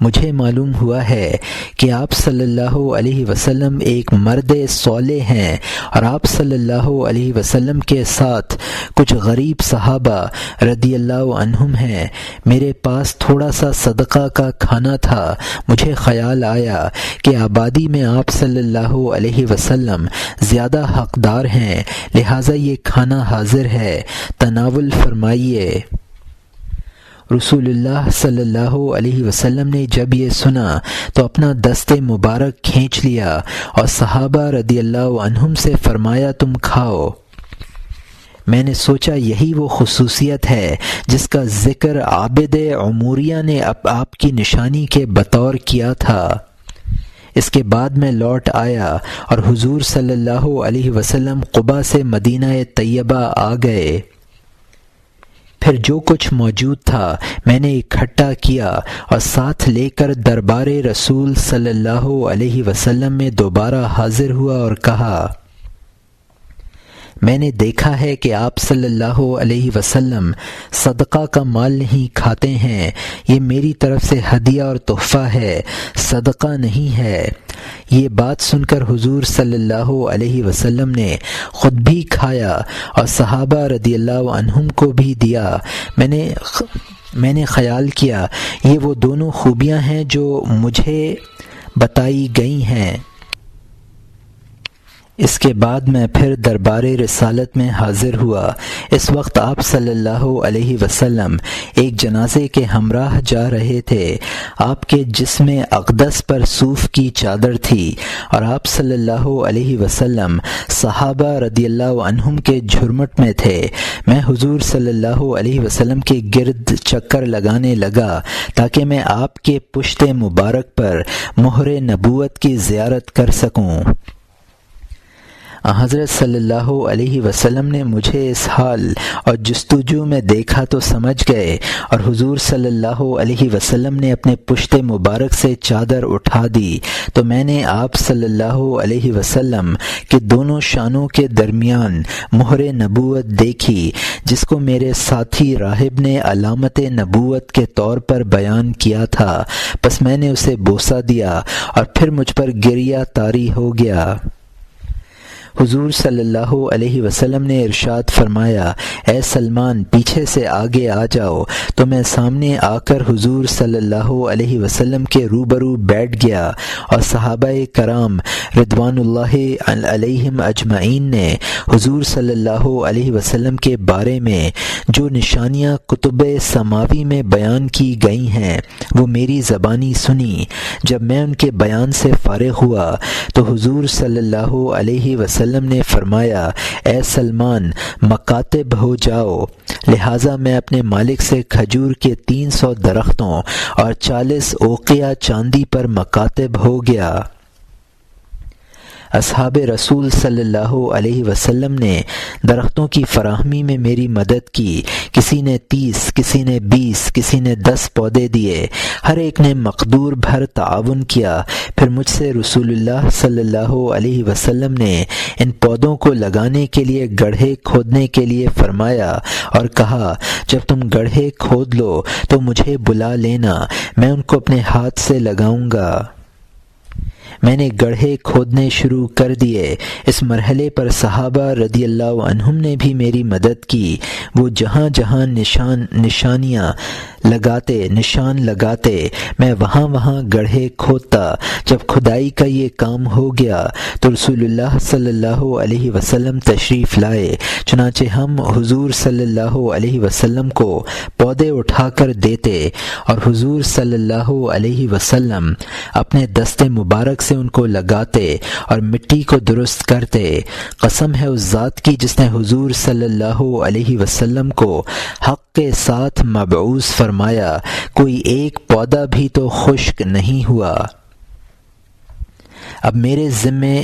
مجھے معلوم ہوا ہے کہ آپ صلی اللہ علیہ وسلم ایک مرد صالح ہیں اور آپ صلی اللہ علیہ وسلم کے ساتھ کچھ غریب صحابہ رضی اللہ عنہم ہیں۔ میرے پاس تھوڑا سا صدقہ کا کھانا تھا۔ مجھے خیال آیا کہ آبادی میں آپ صلی اللہ علیہ وسلم زیادہ حقدار ہیں، لہٰذا یہ کھانا حاضر ہے، تناول فرمائیے۔ رسول اللہ صلی اللہ علیہ وسلم نے جب یہ سنا تو اپنا دست مبارک کھینچ لیا اور صحابہ رضی اللہ عنہم سے فرمایا تم کھاؤ۔ میں نے سوچا یہی وہ خصوصیت ہے جس کا ذکر عابد عموریہ نے آپ کی نشانی کے بطور کیا تھا۔ اس کے بعد میں لوٹ آیا اور حضور صلی اللہ علیہ وسلم قبا سے مدینہ طیبہ آ گئے۔ پھر جو کچھ موجود تھا میں نے اکٹھا کیا اور ساتھ لے کر دربار رسول صلی اللہ علیہ وسلم میں دوبارہ حاضر ہوا اور کہا میں نے دیکھا ہے کہ آپ صلی اللہ علیہ وسلم صدقہ کا مال نہیں کھاتے ہیں، یہ میری طرف سے ہدیہ اور تحفہ ہے، صدقہ نہیں ہے۔ یہ بات سن کر حضور صلی اللہ علیہ وسلم نے خود بھی کھایا اور صحابہ رضی اللہ عنہم کو بھی دیا۔ میں نے خیال کیا یہ وہ دونوں خوبیاں ہیں جو مجھے بتائی گئی ہیں، اس کے بعد میں پھر دربار رسالت میں حاضر ہوا۔ اس وقت آپ صلی اللہ علیہ وسلم ایک جنازے کے ہمراہ جا رہے تھے۔ آپ کے جسم اقدس پر صوف کی چادر تھی اور آپ صلی اللہ علیہ وسلم صحابہ رضی اللہ عنہم کے جھرمٹ میں تھے۔ میں حضور صلی اللہ علیہ وسلم کے گرد چکر لگانے لگا تاکہ میں آپ کے پشت مبارک پر مہر نبوت کی زیارت کر سکوں۔ حضرت صلی اللہ علیہ وسلم نے مجھے اس حال اور جستجو میں دیکھا تو سمجھ گئے، اور حضور صلی اللہ علیہ وسلم نے اپنے پشت مبارک سے چادر اٹھا دی تو میں نے آپ صلی اللہ علیہ وسلم کے دونوں شانوں کے درمیان مہر نبوت دیکھی، جس کو میرے ساتھی راہب نے علامت نبوت کے طور پر بیان کیا تھا۔ پس میں نے اسے بوسہ دیا اور پھر مجھ پر گریہ طاری ہو گیا۔ حضور صلی اللہ علیہ وسلم نے ارشاد فرمایا، اے سلمان پیچھے سے آگے آ جاؤ، تو میں سامنے آ کر حضور صلی اللہ علیہ وسلم کے روبرو بیٹھ گیا، اور صحابہ کرام رضوان اللہ علیہم اجمعین نے حضور صلی اللہ علیہ وسلم کے بارے میں جو نشانیاں کتب سماوی میں بیان کی گئی ہیں وہ میری زبانی سنی۔ جب میں ان کے بیان سے فارغ ہوا تو حضور صلی اللہ علیہ وسلم نے فرمایا، اے سلمان مکاتب ہو جاؤ۔ لہٰذا میں اپنے مالک سے کھجور کے 300 درختوں اور 40 اوقیہ چاندی پر مکاتب ہو گیا۔ اصحاب رسول صلی اللہ علیہ وسلم نے درختوں کی فراہمی میں میری مدد کی۔ کسی نے 30، کسی نے 20، کسی نے 10 پودے دیے۔ ہر ایک نے مقدور بھر تعاون کیا۔ پھر مجھ سے رسول اللہ صلی اللہ علیہ وسلم نے ان پودوں کو لگانے کے لیے گڑھے کھودنے کے لیے فرمایا اور کہا، جب تم گڑھے کھود لو تو مجھے بلا لینا، میں ان کو اپنے ہاتھ سے لگاؤں گا۔ میں نے گڑھے کھودنے شروع کر دیے۔ اس مرحلے پر صحابہ رضی اللہ عنہم نے بھی میری مدد کی۔ وہ جہاں جہاں نشان لگاتے میں وہاں وہاں گڑھے کھودتا۔ جب کھدائی کا یہ کام ہو گیا تو رسول اللہ صلی اللہ علیہ وسلم تشریف لائے، چنانچہ ہم حضور صلی اللہ علیہ وسلم کو پودے اٹھا کر دیتے اور حضور صلی اللہ علیہ وسلم اپنے دست مبارک سے ان کو لگاتے اور مٹی کو درست کرتے۔ قسم ہے اس ذات کی جس نے حضور صلی اللہ علیہ وسلم کو حق کے ساتھ مبعوث فرمایا، کوئی ایک پودا بھی تو خشک نہیں ہوا۔ اب میرے ذمے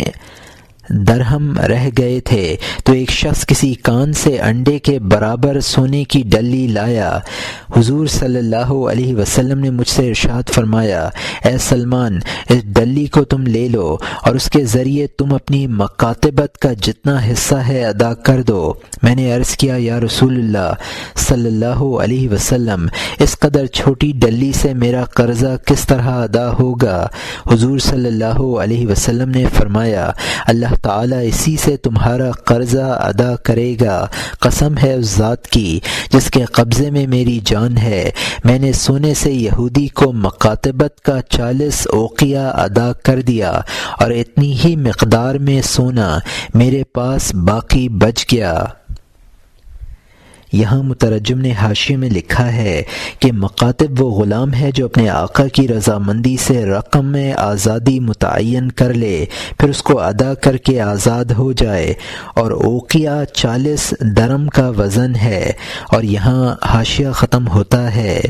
درہم رہ گئے تھے تو ایک شخص کسی کان سے انڈے کے برابر سونے کی ڈلی لایا۔ حضور صلی اللہ علیہ وسلم نے مجھ سے ارشاد فرمایا، اے سلمان اس ڈلی کو تم لے لو اور اس کے ذریعے تم اپنی مکاتبت کا جتنا حصہ ہے ادا کر دو۔ میں نے عرض کیا، یا رسول اللہ صلی اللہ علیہ وسلم اس قدر چھوٹی ڈلی سے میرا قرضہ کس طرح ادا ہوگا؟ حضور صلی اللہ علیہ وسلم نے فرمایا، اللہ تعالیٰ اسی سے تمہارا قرضہ ادا کرے گا۔ قسم ہے اس ذات کی جس کے قبضے میں میری جان ہے، میں نے سونے سے یہودی کو مکاتبت کا 40 اوقیہ ادا کر دیا اور اتنی ہی مقدار میں سونا میرے پاس باقی بچ گیا۔ یہاں مترجم نے حاشیے میں لکھا ہے کہ مکاتب وہ غلام ہے جو اپنے آقا کی رضامندی سے رقم میں آزادی متعین کر لے، پھر اس کو ادا کر کے آزاد ہو جائے، اور اوقیہ 40 درم کا وزن ہے۔ اور یہاں حاشیہ ختم ہوتا ہے۔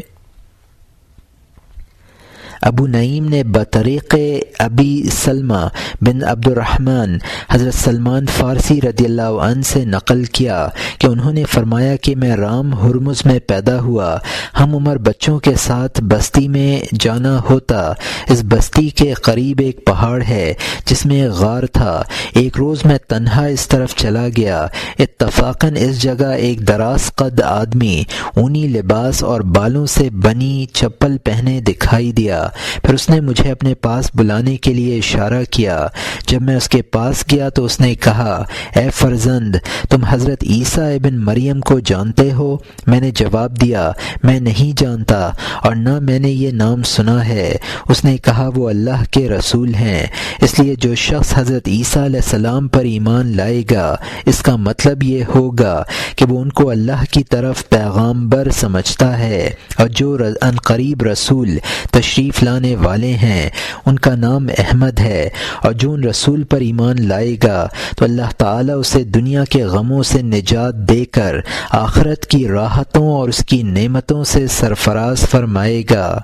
ابو نعیم نے بطریق ابی سلمہ بن عبد الرحمن حضرت سلمان فارسی رضی اللہ عنہ سے نقل کیا کہ انہوں نے فرمایا کہ میں رام ہرمز میں پیدا ہوا، ہم عمر بچوں کے ساتھ بستی میں جانا ہوتا۔ اس بستی کے قریب ایک پہاڑ ہے جس میں ایک غار تھا۔ ایک روز میں تنہا اس طرف چلا گیا، اتفاقاً اس جگہ ایک دراز قد آدمی اونی لباس اور بالوں سے بنی چپل پہنے دکھائی دیا۔ پھر اس نے مجھے اپنے پاس بلانے کے لیے اشارہ کیا۔ جب میں اس کے پاس گیا تو اس نے کہا، اے فرزند، تم حضرت عیسیٰ ابن مریم کو جانتے ہو؟ میں نے جواب دیا، میں نہیں جانتا اور نہ میں نے یہ نام سنا ہے۔ اس نے کہا، وہ اللہ کے رسول ہیں، اس لیے جو شخص حضرت عیسیٰ علیہ السلام پر ایمان لائے گا اس کا مطلب یہ ہوگا کہ وہ ان کو اللہ کی طرف پیغامبر سمجھتا ہے، اور جو ان قریب رسول تشریف لانے والے ہیں ان کا نام احمد ہے، اور جو ان رسول پر ایمان لائے گا تو اللہ تعالیٰ اسے دنیا کے غموں سے نجات دے کر آخرت کی راحتوں اور اس کی نعمتوں سے سرفراز فرمائے گا۔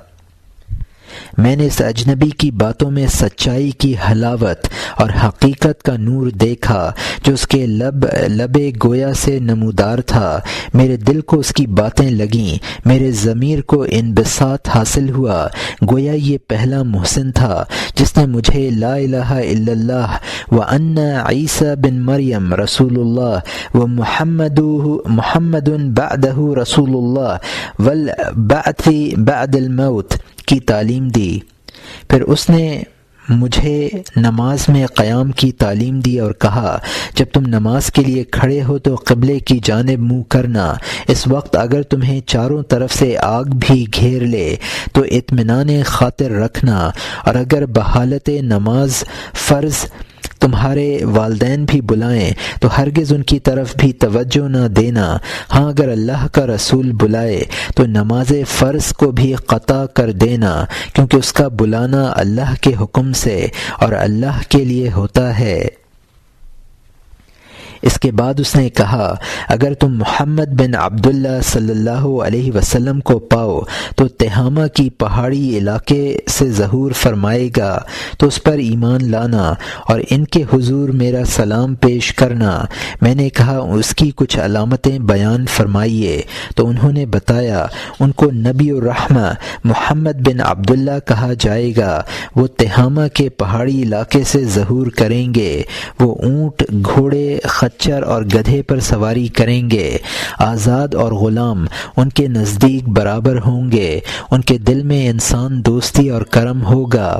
میں نے اس اجنبی کی باتوں میں سچائی کی حلاوت اور حقیقت کا نور دیکھا جو اس کے لب گویا سے نمودار تھا۔ میرے دل کو اس کی باتیں لگیں، میرے ضمیر کو انبساط حاصل ہوا، گویا یہ پہلا محسن تھا جس نے مجھے لا الہ الا اللہ وان عیسیٰ بن مریم رسول اللہ و محمد بعدہ رسول اللہ والبعث بعد الموت کی تعلیم دی۔ پھر اس نے مجھے نماز میں قیام کی تعلیم دی اور کہا، جب تم نماز کے لیے کھڑے ہو تو قبلے کی جانب منہ کرنا۔ اس وقت اگر تمہیں چاروں طرف سے آگ بھی گھیر لے تو اطمینان خاطر رکھنا، اور اگر بحالت نماز فرض تمہارے والدین بھی بلائیں تو ہرگز ان کی طرف بھی توجہ نہ دینا۔ ہاں اگر اللہ کا رسول بلائے تو نماز فرض کو بھی قطع کر دینا، کیونکہ اس کا بلانا اللہ کے حکم سے اور اللہ کے لیے ہوتا ہے۔ اس کے بعد اس نے کہا، اگر تم محمد بن عبداللہ صلی اللہ علیہ وسلم کو پاؤ تو تہامہ کی پہاڑی علاقے سے ظہور فرمائے گا تو اس پر ایمان لانا اور ان کے حضور میرا سلام پیش کرنا۔ میں نے کہا، اس کی کچھ علامتیں بیان فرمائیے، تو انہوں نے بتایا، ان کو نبی الرحمہ محمد بن عبداللہ کہا جائے گا، وہ تہامہ کے پہاڑی علاقے سے ظہور کریں گے، وہ اونٹ، گھوڑے، خچر اور گدھے پر سواری کریں گے، آزاد اور غلام ان کے نزدیک برابر ہوں گے، ان کے دل میں انسان دوستی اور کرم ہوگا،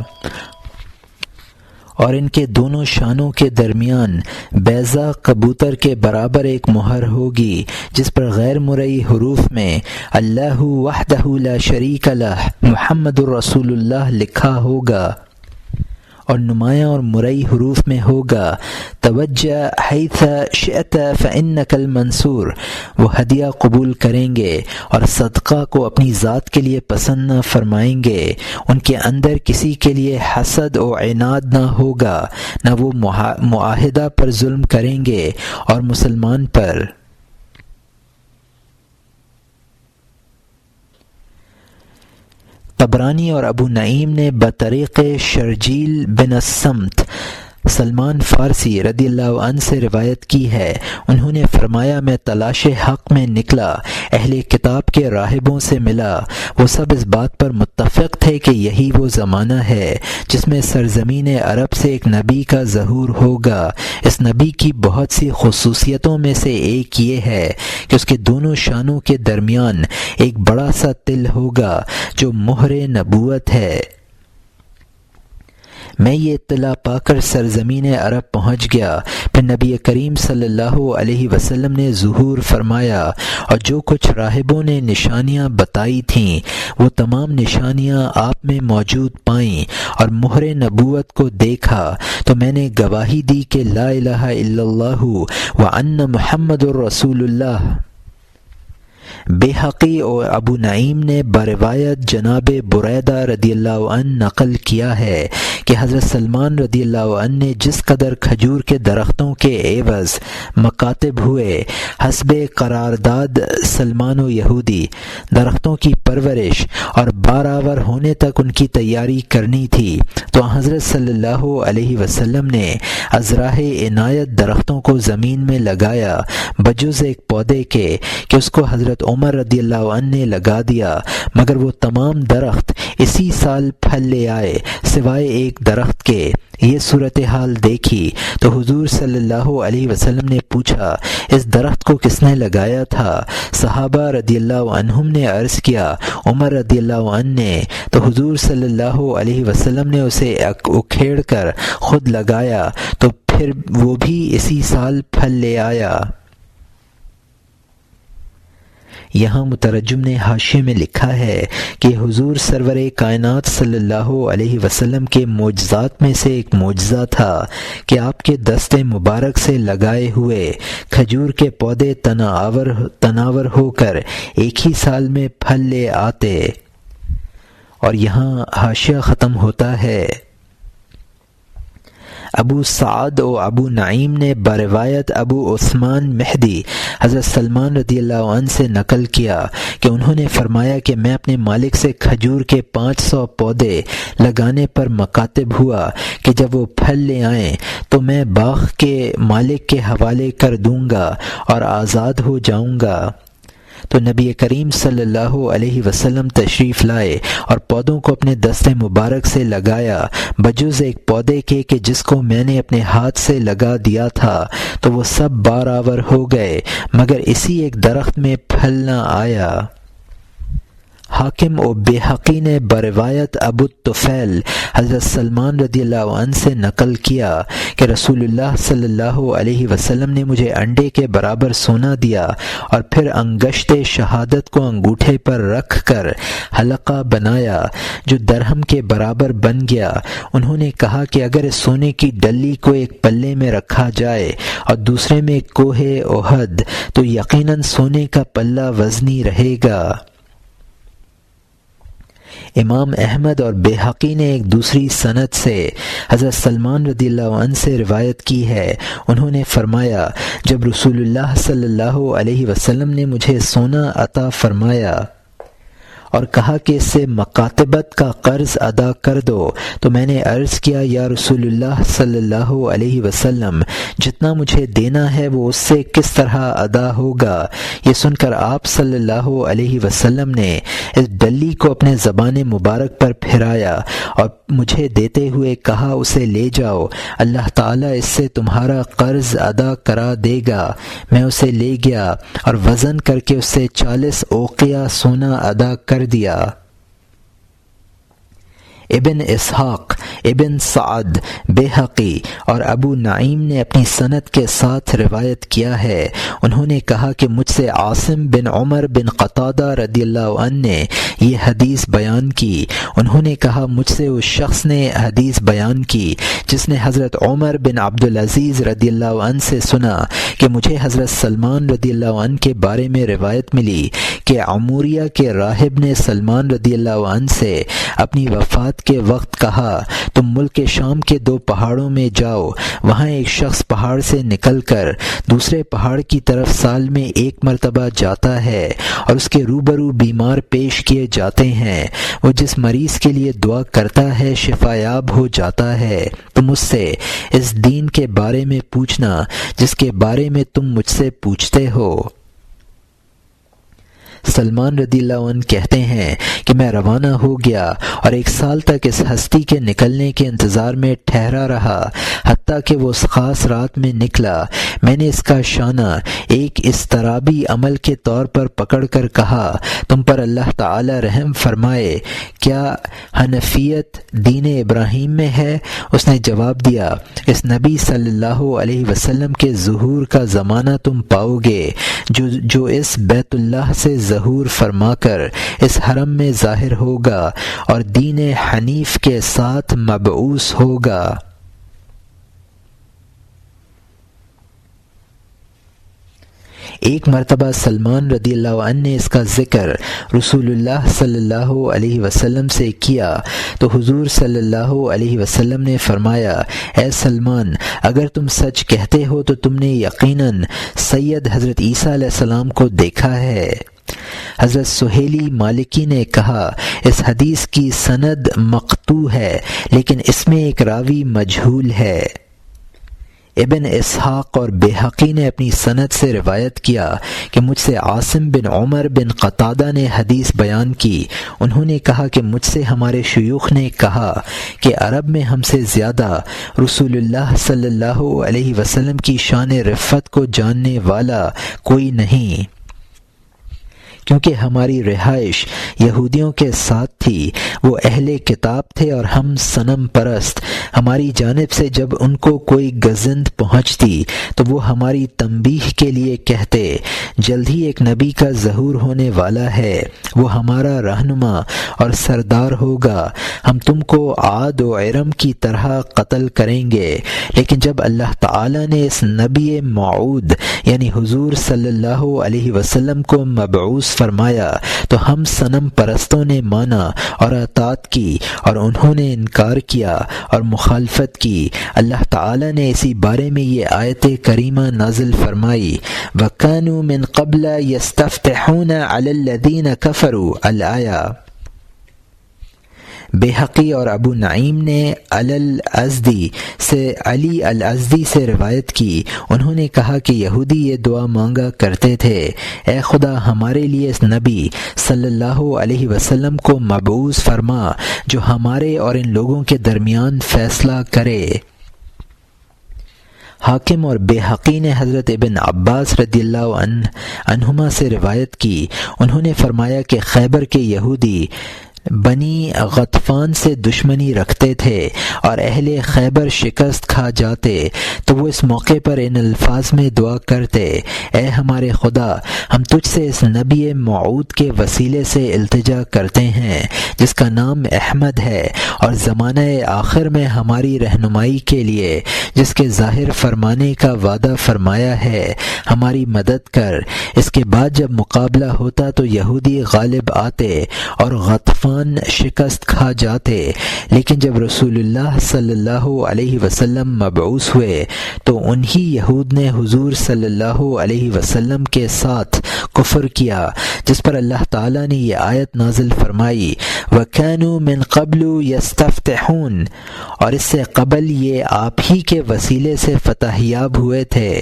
اور ان کے دونوں شانوں کے درمیان بیضا کبوتر کے برابر ایک مہر ہوگی جس پر غیر مرئی حروف میں اللہ وحدہ لا شریک لہ محمد الرسول اللہ لکھا ہوگا، اور نمایاں اور مرئی حروف میں ہوگا توجہ حیث شئت فإنک المنصور۔ وہ ہدیہ قبول کریں گے اور صدقہ کو اپنی ذات کے لیے پسند نہ فرمائیں گے، ان کے اندر کسی کے لیے حسد و عناد نہ ہوگا، نہ وہ معاہدہ پر ظلم کریں گے اور مسلمان پر۔ طبرانی اور ابو نعیم نے بطریق شرجیل بن السمت سلمان فارسی رضی اللہ عنہ سے روایت کی ہے، انہوں نے فرمایا، میں تلاش حق میں نکلا، اہل کتاب کے راہبوں سے ملا، وہ سب اس بات پر متفق تھے کہ یہی وہ زمانہ ہے جس میں سرزمین عرب سے ایک نبی کا ظہور ہوگا۔ اس نبی کی بہت سی خصوصیتوں میں سے ایک یہ ہے کہ اس کے دونوں شانوں کے درمیان ایک بڑا سا تل ہوگا جو مہر نبوت ہے۔ میں یہ اطلاع پا کر سرزمین عرب پہنچ گیا، پھر نبی کریم صلی اللہ علیہ وسلم نے ظہور فرمایا، اور جو کچھ راہبوں نے نشانیاں بتائی تھیں وہ تمام نشانیاں آپ میں موجود پائیں، اور مہر نبوت کو دیکھا تو میں نے گواہی دی کہ لا الہ الا اللہ وان محمد الرسول اللہ۔ بیہقی اور ابو نعیم نے بروایت جناب بریدہ رضی اللہ عنہ نقل کیا ہے کہ حضرت سلمان رضی اللہ عنہ نے جس قدر کھجور کے درختوں کے عوض مکاتب ہوئے، حسب قرارداد سلمان و یہودی درختوں کی پرورش اور بارآور ہونے تک ان کی تیاری کرنی تھی، تو حضرت صلی اللہ علیہ وسلم نے ازراہ عنایت درختوں کو زمین میں لگایا بجز ایک پودے کے کہ اس کو حضرت عمر رضی اللہ عنہ نے لگا دیا، مگر وہ تمام درخت اسی سال پھل لے آئے سوائے ایک درخت کے۔ یہ صورتحال دیکھی تو حضور صلی اللہ علیہ وسلم نے پوچھا اس درخت کو کس نے لگایا تھا؟ صحابہ رضی اللہ عنہم نے عرض کیا عمر رضی اللہ عنہ نے، تو حضور صلی اللہ علیہ وسلم نے اسے اکھیڑ کر خود لگایا تو پھر وہ بھی اسی سال پھل لے آیا۔ یہاں مترجم نے حاشیے میں لکھا ہے کہ حضور سرور کائنات صلی اللہ علیہ وسلم کے معجزات میں سے ایک معجزہ تھا کہ آپ کے دست مبارک سے لگائے ہوئے کھجور کے پودے تناور ہو کر ایک ہی سال میں پھل لے آتے۔ اور یہاں حاشیہ ختم ہوتا ہے۔ ابو سعد و ابو نعیم نے بروایت ابو عثمان مہدی حضرت سلمان رضی اللہ عنہ سے نقل کیا کہ انہوں نے فرمایا کہ میں اپنے مالک سے کھجور کے 500 پودے لگانے پر مکاتب ہوا کہ جب وہ پھل لے آئیں تو میں باغ کے مالک کے حوالے کر دوں گا اور آزاد ہو جاؤں گا۔ تو نبی کریم صلی اللہ علیہ وسلم تشریف لائے اور پودوں کو اپنے دست مبارک سے لگایا بجز ایک پودے کے کہ جس کو میں نے اپنے ہاتھ سے لگا دیا تھا، تو وہ سب بار آور ہو گئے مگر اسی ایک درخت میں پھل نہ آیا۔ حاکم و بیہقی نے بروایت ابو الطفیل حضرت سلمان رضی اللہ عنہ سے نقل کیا کہ رسول اللہ صلی اللہ علیہ وسلم نے مجھے انڈے کے برابر سونا دیا اور پھر انگشت شہادت کو انگوٹھے پر رکھ کر حلقہ بنایا جو درہم کے برابر بن گیا۔ انہوں نے کہا کہ اگر اس سونے کی ڈلی کو ایک پلے میں رکھا جائے اور دوسرے میں کوہ احد تو یقیناً سونے کا پلہ وزنی رہے گا۔ امام احمد اور بیہقی نے ایک دوسری سند سے حضرت سلمان رضی اللہ عنہ سے روایت کی ہے، انہوں نے فرمایا جب رسول اللہ صلی اللہ علیہ وسلم نے مجھے سونا عطا فرمایا اور کہا کہ اس سے مکاتبت کا قرض ادا کر دو تو میں نے عرض کیا یا رسول اللہ صلی اللہ علیہ وسلم جتنا مجھے دینا ہے وہ اس سے کس طرح ادا ہوگا؟ یہ سن کر آپ صلی اللہ علیہ وسلم نے اس ڈلی کو اپنے زبان مبارک پر پھرایا اور مجھے دیتے ہوئے کہا اسے لے جاؤ، اللہ تعالیٰ اس سے تمہارا قرض ادا کرا دے گا۔ میں اسے لے گیا اور وزن کر کے اس سے 40 اوقیہ سونا ادا کر دیا۔ ابن اسحاق، ابن سعد، بیہقی اور ابو نعیم نے اپنی سند کے ساتھ روایت کیا ہے، انہوں نے کہا کہ مجھ سے عاصم بن عمر بن قتادہ رضی اللہ عنہ نے یہ حدیث بیان کی۔ انہوں نے کہا مجھ سے اس شخص نے حدیث بیان کی جس نے حضرت عمر بن عبدالعزیز رضی اللہ عنہ سے سنا کہ مجھے حضرت سلمان رضی اللہ عنہ کے بارے میں روایت ملی کہ عموریہ کے راہب نے سلمان رضی اللہ عنہ سے اپنی وفات کے وقت کہا تم ملک شام کے 2 پہاڑوں میں جاؤ، وہاں ایک شخص پہاڑ سے نکل کر دوسرے پہاڑ کی طرف سال میں 1 مرتبہ جاتا ہے اور اس کے روبرو بیمار پیش کیے جاتے ہیں، وہ جس مریض کے لیے دعا کرتا ہے شفایاب ہو جاتا ہے۔ تم اس سے اس دین کے بارے میں پوچھنا جس کے بارے میں تم مجھ سے پوچھتے ہو۔ سلمان رضی اللہ عنہ کہتے ہیں کہ میں روانہ ہو گیا اور 1 سال تک اس ہستی کے نکلنے کے انتظار میں ٹھہرا رہا، حتیٰ کہ وہ اس خاص رات میں نکلا۔ میں نے اس کا شانہ ایک اضطرابی عمل کے طور پر پکڑ کر کہا تم پر اللہ تعالی رحم فرمائے، کیا حنفیت دین ابراہیم میں ہے؟ اس نے جواب دیا اس نبی صلی اللہ علیہ وسلم کے ظہور کا زمانہ تم پاؤ گے جو اس بیت اللہ سے ظہور فرما کر اس حرم میں ظاہر ہوگا اور دین حنیف کے ساتھ مبعوث ہوگا۔ ایک مرتبہ سلمان رضی اللہ عنہ نے اس کا ذکر رسول اللہ صلی اللہ علیہ وسلم سے کیا تو حضور صلی اللہ علیہ وسلم نے فرمایا اے سلمان اگر تم سچ کہتے ہو تو تم نے یقیناً سید حضرت عیسیٰ علیہ السلام کو دیکھا ہے۔ حضرت سہیلی مالکی نے کہا اس حدیث کی سند مقطوع ہے لیکن اس میں ایک راوی مجہول ہے۔ ابن اسحاق اور بیہقی نے اپنی سند سے روایت کیا کہ مجھ سے عاصم بن عمر بن قتادہ نے حدیث بیان کی۔ انہوں نے کہا کہ مجھ سے ہمارے شیوخ نے کہا کہ عرب میں ہم سے زیادہ رسول اللہ صلی اللہ علیہ وسلم کی شان رفت کو جاننے والا کوئی نہیں، کیونکہ ہماری رہائش یہودیوں کے ساتھ تھی، وہ اہل کتاب تھے اور ہم صنم پرست۔ ہماری جانب سے جب ان کو کوئی گزند پہنچتی تو وہ ہماری تنبیہ کے لیے کہتے، جلد ہی ایک نبی کا ظہور ہونے والا ہے، وہ ہمارا رہنما اور سردار ہوگا، ہم تم کو عاد و ارم کی طرح قتل کریں گے۔ لیکن جب اللہ تعالی نے اس نبی موعود یعنی حضور صلی اللہ علیہ وسلم کو مبعوث فرمایا تو ہم صنم پرستوں نے مانا اور اطاعت کی، اور انہوں نے انکار کیا اور مخالفت کی۔ اللہ تعالی نے اسی بارے میں یہ آیت کریمہ نازل فرمائی، وَكَانُوا مِن قَبْلَ يَسْتَفْتِحُونَ عَلَى الَّذِينَ كَفَرُوا الآیہ۔ بیہقی اور ابو نعیم نے علی الازدی سے روایت کی، انہوں نے کہا کہ یہودی یہ دعا مانگا کرتے تھے، اے خدا ہمارے لیے اس نبی صلی اللہ علیہ وسلم کو مبعوث فرما جو ہمارے اور ان لوگوں کے درمیان فیصلہ کرے۔ حاکم اور بیہقی نے حضرت ابن عباس رضی اللہ عنہما سے روایت کی، انہوں نے فرمایا کہ خیبر کے یہودی بنی غطفان سے دشمنی رکھتے تھے اور اہل خیبر شکست کھا جاتے تو وہ اس موقع پر ان الفاظ میں دعا کرتے، اے ہمارے خدا ہم تجھ سے اس نبی موعود کے وسیلے سے التجا کرتے ہیں جس کا نام احمد ہے، اور زمانہ آخر میں ہماری رہنمائی کے لیے جس کے ظاہر فرمانے کا وعدہ فرمایا ہے ہماری مدد کر۔ اس کے بعد جب مقابلہ ہوتا تو یہودی غالب آتے اور غطفان شکست کھا جاتے، لیکن جب رسول اللہ صلی اللہ علیہ وسلم مبعوث ہوئے تو انہی یہود نے حضور صلی اللہ علیہ وسلم کے ساتھ کفر کیا، جس پر اللہ تعالی نے یہ آیت نازل فرمائی، وَكَانُوا مِن قَبْلُ يَسْتَفْتِحُونَ، اور اس سے قبل یہ آپ ہی کے وسیلے سے فتح یاب ہوئے تھے۔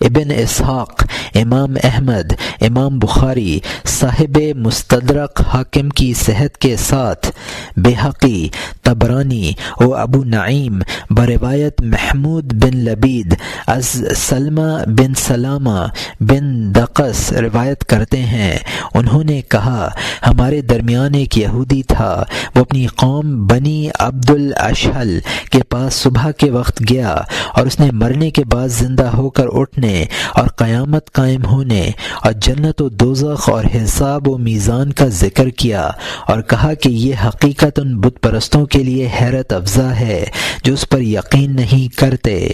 ابن اسحاق، امام احمد، امام بخاری صاحب مستدرک حاکم کی صحت کے ساتھ، بیہقی، طبرانی و ابو نعیم بروایت محمود بن لبید از سلمہ بن سلامہ بن دقس روایت کرتے ہیں، انہوں نے کہا ہمارے درمیان ایک یہودی تھا، وہ اپنی قوم بنی عبد الاشہل کے پاس صبح کے وقت گیا اور اس نے مرنے کے بعد زندہ ہو کر اٹھنے اور قیامت قائم ہونے اور جنت و دوزخ اور حساب و میزان کا ذکر کیا، اور کہا کہ یہ حقیقت ان بت پرستوں کے لیے حیرت افزا ہے جو اس پر یقین نہیں کرتے۔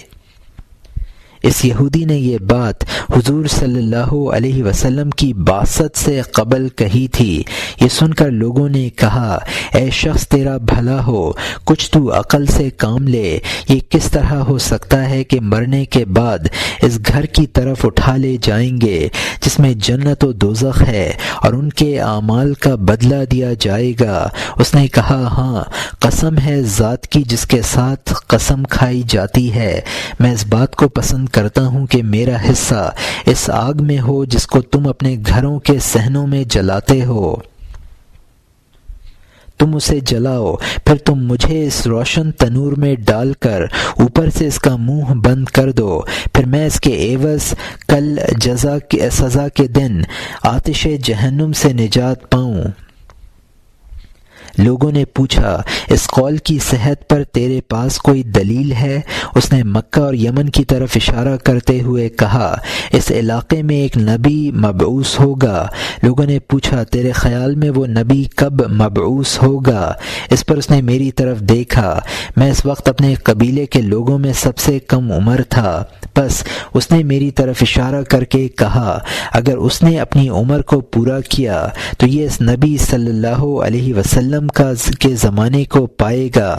اس یہودی نے یہ بات حضور صلی اللہ علیہ وسلم کی بعثت سے قبل کہی تھی۔ یہ سن کر لوگوں نے کہا، اے شخص تیرا بھلا ہو، کچھ تو عقل سے کام لے، یہ کس طرح ہو سکتا ہے کہ مرنے کے بعد اس گھر کی طرف اٹھا لے جائیں گے جس میں جنت و دوزخ ہے اور ان کے اعمال کا بدلہ دیا جائے گا؟ اس نے کہا، ہاں قسم ہے ذات کی جس کے ساتھ قسم کھائی جاتی ہے، میں اس بات کو پسند کرتا ہوں کہ میرا حصہ اس آگ میں ہو جس کو تم اپنے گھروں کے صحنوں میں جلاتے ہو۔ تم اسے جلاؤ، پھر تم مجھے اس روشن تنور میں ڈال کر اوپر سے اس کا منہ بند کر دو، پھر میں اس کے عوض کل سزا کے دن آتش جہنم سے نجات پاؤں۔ لوگوں نے پوچھا، اس قول کی صحت پر تیرے پاس کوئی دلیل ہے؟ اس نے مکہ اور یمن کی طرف اشارہ کرتے ہوئے کہا، اس علاقے میں ایک نبی مبعوث ہوگا۔ لوگوں نے پوچھا، تیرے خیال میں وہ نبی کب مبعوث ہوگا؟ اس پر اس نے میری طرف دیکھا، میں اس وقت اپنے قبیلے کے لوگوں میں سب سے کم عمر تھا، بس اس نے میری طرف اشارہ کر کے کہا، اگر اس نے اپنی عمر کو پورا کیا تو یہ اس نبی صلی اللہ علیہ وسلم کے زمانے کو پائے گا۔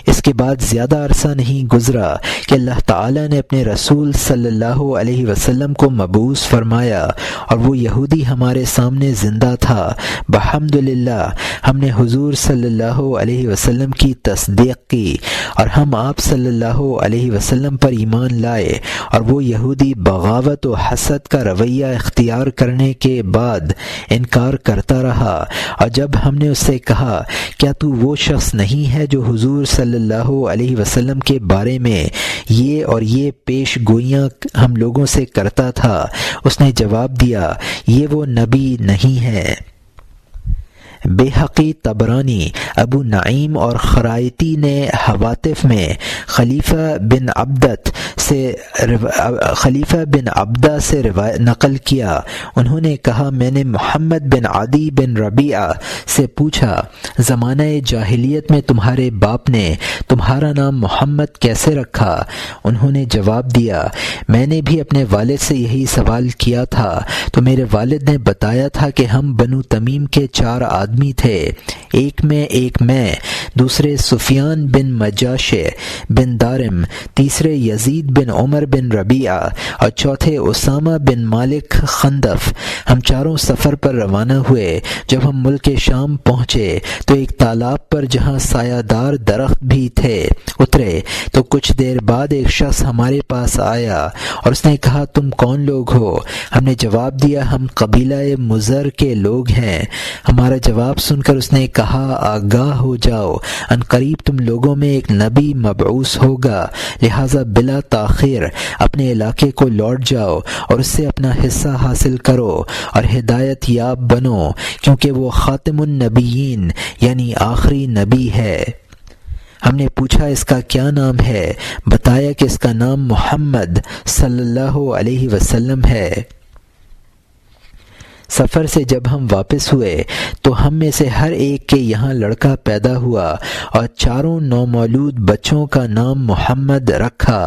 اس کے بعد زیادہ عرصہ نہیں گزرا کہ اللہ تعالیٰ نے اپنے رسول صلی اللہ علیہ وسلم کو مبعوث فرمایا اور وہ یہودی ہمارے سامنے زندہ تھا۔ بحمدللہ ہم نے حضور صلی اللہ علیہ وسلم کی تصدیق کی اور ہم آپ صلی اللہ علیہ وسلم پر ایمان لائے، اور وہ یہودی بغاوت و حسد کا رویہ اختیار کرنے کے بعد انکار کرتا رہا، اور جب ہم نے اس سے کہا کیا تو وہ شخص نہیں ہے جو حضور صلی اللہ علیہ وسلم کے بارے میں یہ اور یہ پیش گوئیاں ہم لوگوں سے کرتا تھا، اس نے جواب دیا یہ وہ نبی نہیں ہے۔ بیہقی، طبرانی، ابو نعیم اور خرائطی نے حواتف میں خلیفہ بن عبدہ سے نقل کیا، انہوں نے کہا میں نے محمد بن عدی بن ربیعہ سے پوچھا زمانہ جاہلیت میں تمہارے باپ نے تمہارا نام محمد کیسے رکھا؟ انہوں نے جواب دیا میں نے بھی اپنے والد سے یہی سوال کیا تھا تو میرے والد نے بتایا تھا کہ ہم بنو تمیم کے 4 آدمی تھے، ایک میں دوسرے سفیان بن مجاشع بن دارم، تیسرے یزید بن عمر بن ربیعہ اور چوتھے اسامہ بن مالک خندف۔ ہم چاروں سفر پر روانہ ہوئے، جب ہم ملک شام پہنچے تو ایک تالاب پر جہاں سایہ دار درخت بھی تھے اترے تو کچھ دیر بعد ایک شخص ہمارے پاس آیا اور اس نے کہا تم کون لوگ ہو؟ ہم نے جواب دیا ہم قبیلہ مضر کے لوگ ہیں۔ ہمارا جواب سن کر اس نے کہا آگاہ ہو جاؤ، ان قریب تم لوگوں میں ایک نبی مبعوث ہوگا، لہذا بلا تاخیر اپنے علاقے کو لوٹ جاؤ اور اس سے اپنا حصہ حاصل کرو اور ہدایت یاب بنو، کیونکہ وہ خاتم النبیین یعنی آخری نبی ہے۔ ہم نے پوچھا اس کا کیا نام ہے؟ بتایا کہ اس کا نام محمد صلی اللہ علیہ وسلم ہے۔ سفر سے جب ہم واپس ہوئے تو ہم میں سے ہر ایک کے یہاں لڑکا پیدا ہوا اور 4 نومولود بچوں کا نام محمد رکھا۔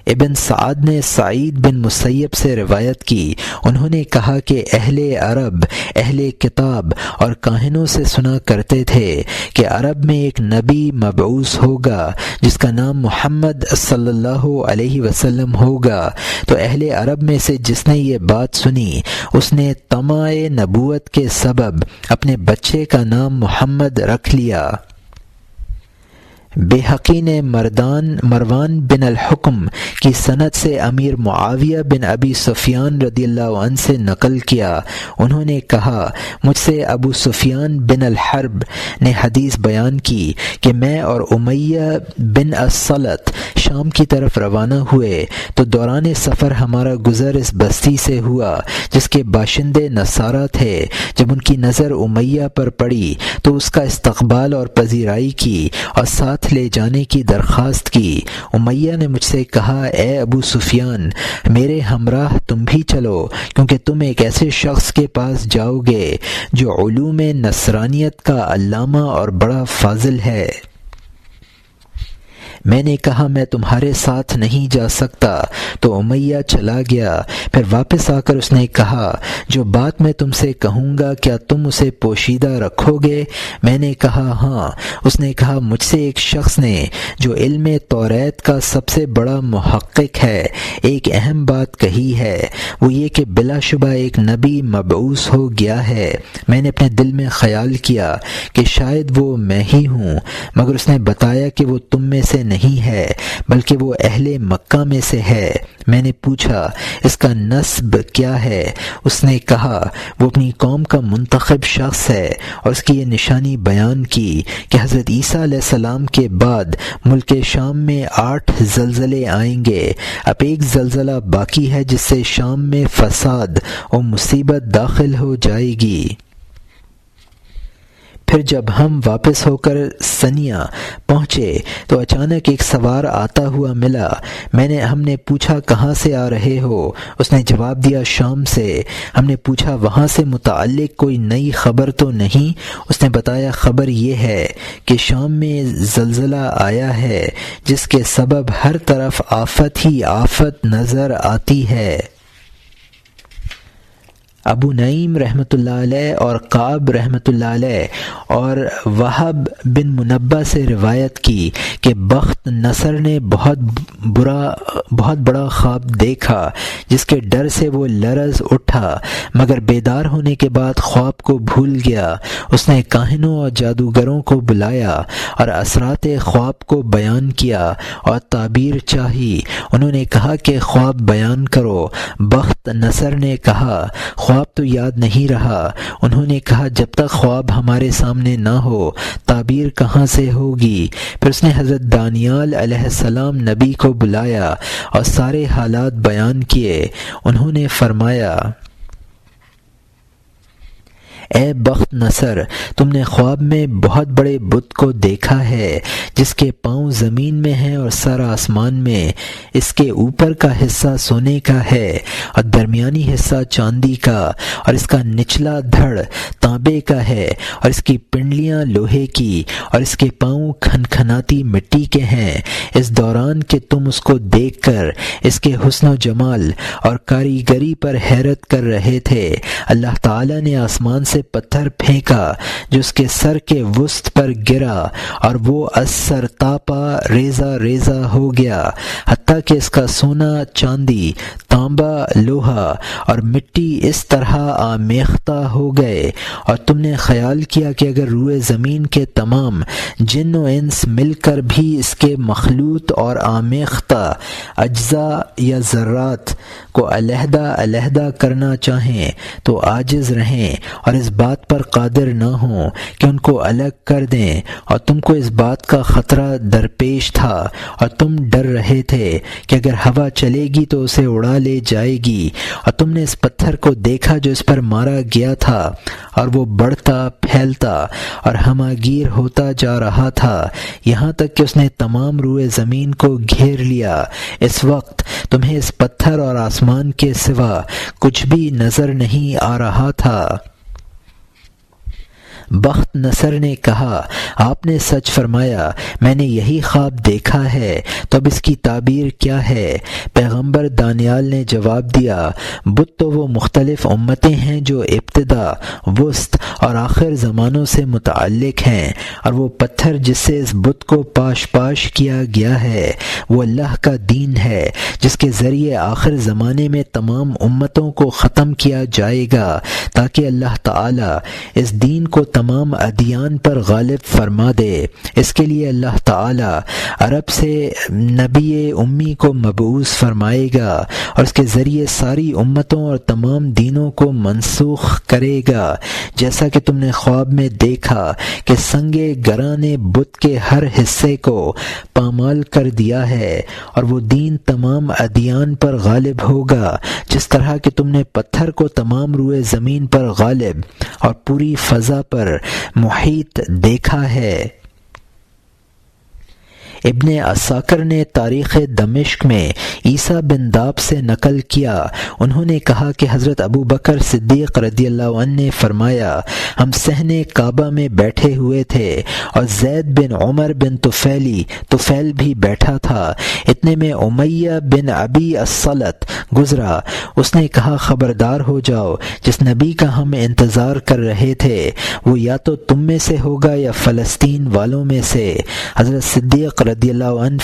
ابن سعد نے سعید بن مسیب سے روایت کی، انہوں نے کہا کہ اہل عرب، اہل کتاب اور کاہنوں سے سنا کرتے تھے کہ عرب میں ایک نبی مبعوث ہوگا جس کا نام محمد صلی اللہ علیہ وسلم ہوگا، تو اہل عرب میں سے جس نے یہ بات سنی اس نے طمع نبوت کے سبب اپنے بچے کا نام محمد رکھ لیا۔ بیہقی نے مروان بن الحکم کی سند سے امیر معاویہ بن ابی سفیان رضی اللہ عنہ سے نقل کیا، انہوں نے کہا مجھ سے ابو سفیان بن الحرب نے حدیث بیان کی کہ میں اور امیہ بن الصلت شام کی طرف روانہ ہوئے تو دوران سفر ہمارا گزر اس بستی سے ہوا جس کے باشندے نصارہ تھے۔ جب ان کی نظر امیہ پر پڑی تو اس کا استقبال اور پذیرائی کی اور ساتھ لے جانے کی درخواست کی۔ امیہ نے مجھ سے کہا اے ابو سفیان میرے ہمراہ تم بھی چلو، کیونکہ تم ایک ایسے شخص کے پاس جاؤ گے جو علوم نصرانیت کا علامہ اور بڑا فاضل ہے۔ میں نے کہا میں تمہارے ساتھ نہیں جا سکتا، تو امیہ چلا گیا۔ پھر واپس آ کر اس نے کہا جو بات میں تم سے کہوں گا کیا تم اسے پوشیدہ رکھو گے؟ میں نے کہا ہاں۔ اس نے کہا مجھ سے ایک شخص نے جو علم توریت کا سب سے بڑا محقق ہے ایک اہم بات کہی ہے، وہ یہ کہ بلا شبہ ایک نبی مبعوث ہو گیا ہے۔ میں نے اپنے دل میں خیال کیا کہ شاید وہ میں ہی ہوں، مگر اس نے بتایا کہ وہ تم میں سے نہیں ہے بلکہ وہ اہل مکہ میں سے ہے۔ میں نے پوچھا اس کا نسب کیا ہے؟ اس نے کہا وہ اپنی قوم کا منتخب شخص ہے، اور اس کی یہ نشانی بیان کی کہ حضرت عیسیٰ علیہ السلام کے بعد ملک شام میں 8 زلزلے آئیں گے، اب ایک زلزلہ باقی ہے جس سے شام میں فساد اور مصیبت داخل ہو جائے گی۔ پھر جب ہم واپس ہو کر سنیا پہنچے تو اچانک ایک سوار آتا ہوا ملا۔ ہم نے پوچھا کہاں سے آ رہے ہو؟ اس نے جواب دیا شام سے۔ ہم نے پوچھا وہاں سے متعلق کوئی نئی خبر تو نہیں؟ اس نے بتایا خبر یہ ہے کہ شام میں زلزلہ آیا ہے جس کے سبب ہر طرف آفت ہی آفت نظر آتی ہے۔ ابو نعیم رحمۃ اللہ علیہ اور کعب رحمۃ اللہ علیہ اور وہب بن منبہ سے روایت کی کہ بخت نصر نے بہت بڑا خواب دیکھا جس کے ڈر سے وہ لرز اٹھا، مگر بیدار ہونے کے بعد خواب کو بھول گیا۔ اس نے کاہنوں اور جادوگروں کو بلایا اور اثرات خواب کو بیان کیا اور تعبیر چاہی۔ انہوں نے کہا کہ خواب بیان کرو۔ بخت نصر نے کہا خواب تو یاد نہیں رہا۔ انہوں نے کہا جب تک خواب ہمارے سامنے نہ ہو تعبیر کہاں سے ہوگی؟ پھر اس نے حضرت دانیال علیہ السلام نبی کو بلایا اور سارے حالات بیان کیے۔ انہوں نے فرمایا اے بخت نصر، تم نے خواب میں بہت بڑے بت کو دیکھا ہے جس کے پاؤں زمین میں ہیں اور سر آسمان میں۔ اس کے اوپر کا حصہ سونے کا ہے اور درمیانی حصہ چاندی کا، اور اس کا نچلا دھڑ تانبے کا ہے اور اس کی پنڈلیاں لوہے کی، اور اس کے پاؤں کھنکھناتی مٹی کے ہیں۔ اس دوران کہ تم اس کو دیکھ کر اس کے حسن و جمال اور کاریگری پر حیرت کر رہے تھے، اللہ تعالی نے آسمان سے پتھر پھینکا جو اس کے سر کے وسط پر گرا اور وہ از سر تاپا ریزہ ریزہ ہو گیا، حتیٰ کہ اس کا سونا، چاندی، تانبا، لوہا اور مٹی اس طرح آمیختہ ہو گئے، اور تم نے خیال کیا کہ اگر روئے زمین کے تمام جن و انس مل کر بھی اس کے مخلوط اور آمیختہ اجزاء یا ذرات کو علیحدہ علیحدہ کرنا چاہیں تو عاجز رہیں اور اس بات پر قادر نہ ہوں کہ ان کو الگ کر دیں، اور تم کو اس بات کا خطرہ درپیش تھا اور تم ڈر رہے تھے کہ اگر ہوا چلے گی تو اسے اڑا لے جائے گی، اور تم نے اس پتھر کو دیکھا جو اس پر مارا گیا تھا اور وہ بڑھتا پھیلتا اور ہماگیر ہوتا جا رہا تھا یہاں تک کہ اس نے تمام روئے زمین کو گھیر لیا۔ اس وقت تمہیں اس پتھر اور آسمان کے سوا کچھ بھی نظر نہیں آ رہا تھا۔ بخت نصر نے کہا آپ نے سچ فرمایا، میں نے یہی خواب دیکھا ہے، تو اب اس کی تعبیر کیا ہے؟ پیغمبر دانیال نے جواب دیا بت تو وہ مختلف امتیں ہیں جو ابتدا، وسط اور آخر زمانوں سے متعلق ہیں، اور وہ پتھر جس سے اس بت کو پاش پاش کیا گیا ہے وہ اللہ کا دین ہے جس کے ذریعے آخر زمانے میں تمام امتوں کو ختم کیا جائے گا تاکہ اللہ تعالی اس دین کو تمام ادیان پر غالب فرما دے۔ اس کے لیے اللہ تعالی عرب سے نبی امی کو مبعوث فرمائے گا اور اس کے ذریعے ساری امتوں اور تمام دینوں کو منسوخ کرے گا، جیسا کہ تم نے خواب میں دیکھا کہ سنگے گراں نے بت کے ہر حصے کو پامال کر دیا ہے، اور وہ دین تمام ادیان پر غالب ہوگا جس طرح کہ تم نے پتھر کو تمام روئے زمین پر غالب اور پوری فضا پر محیط دیکھا ہے۔ ابن عساکر نے تاریخ دمشق میں عیسیٰ بن داب سے نقل کیا، انہوں نے کہا کہ حضرت ابو بکر صدیق رضی اللہ عنہ نے فرمایا ہم صحن کعبہ میں بیٹھے ہوئے تھے اور زید بن عمر بن طفیل بھی بیٹھا تھا، اتنے میں امیہ بن ابی الصلت گزرا، اس نے کہا خبردار ہو جاؤ، جس نبی کا ہم انتظار کر رہے تھے وہ یا تو تم میں سے ہوگا یا فلسطین والوں میں سے۔ حضرت صدیق رضی اللہ عنہ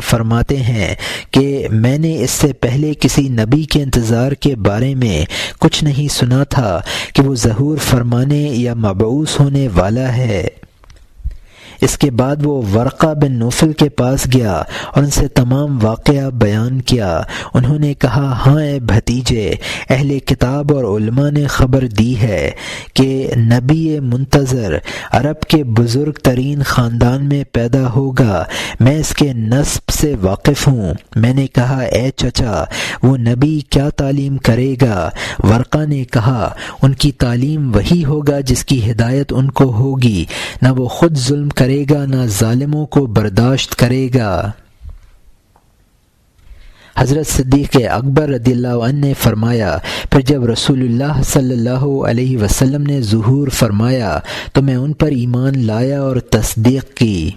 فرماتے ہیں کہ میں نے اس سے پہلے کسی نبی کے انتظار کے بارے میں کچھ نہیں سنا تھا کہ وہ ظہور فرمانے یا مبعوث ہونے والا ہے۔ اس کے بعد وہ ورقہ بن نوفل کے پاس گیا اور ان سے تمام واقعہ بیان کیا۔ انہوں نے کہا ہاں اے بھتیجے، اہل کتاب اور علماء نے خبر دی ہے کہ نبی منتظر عرب کے بزرگ ترین خاندان میں پیدا ہوگا، میں اس کے نسب سے واقف ہوں۔ میں نے کہا اے چچا، وہ نبی کیا تعلیم کرے گا؟ ورقہ نے کہا ان کی تعلیم وہی ہوگا جس کی ہدایت ان کو ہوگی، نہ وہ خود ظلم کرے گا نہ ظالموں کو برداشت کرے گا۔ حضرت صدیق اکبر رضی اللہ عنہ نے فرمایا پھر جب رسول اللہ صلی اللہ علیہ وسلم نے ظہور فرمایا تو میں ان پر ایمان لایا اور تصدیق کی۔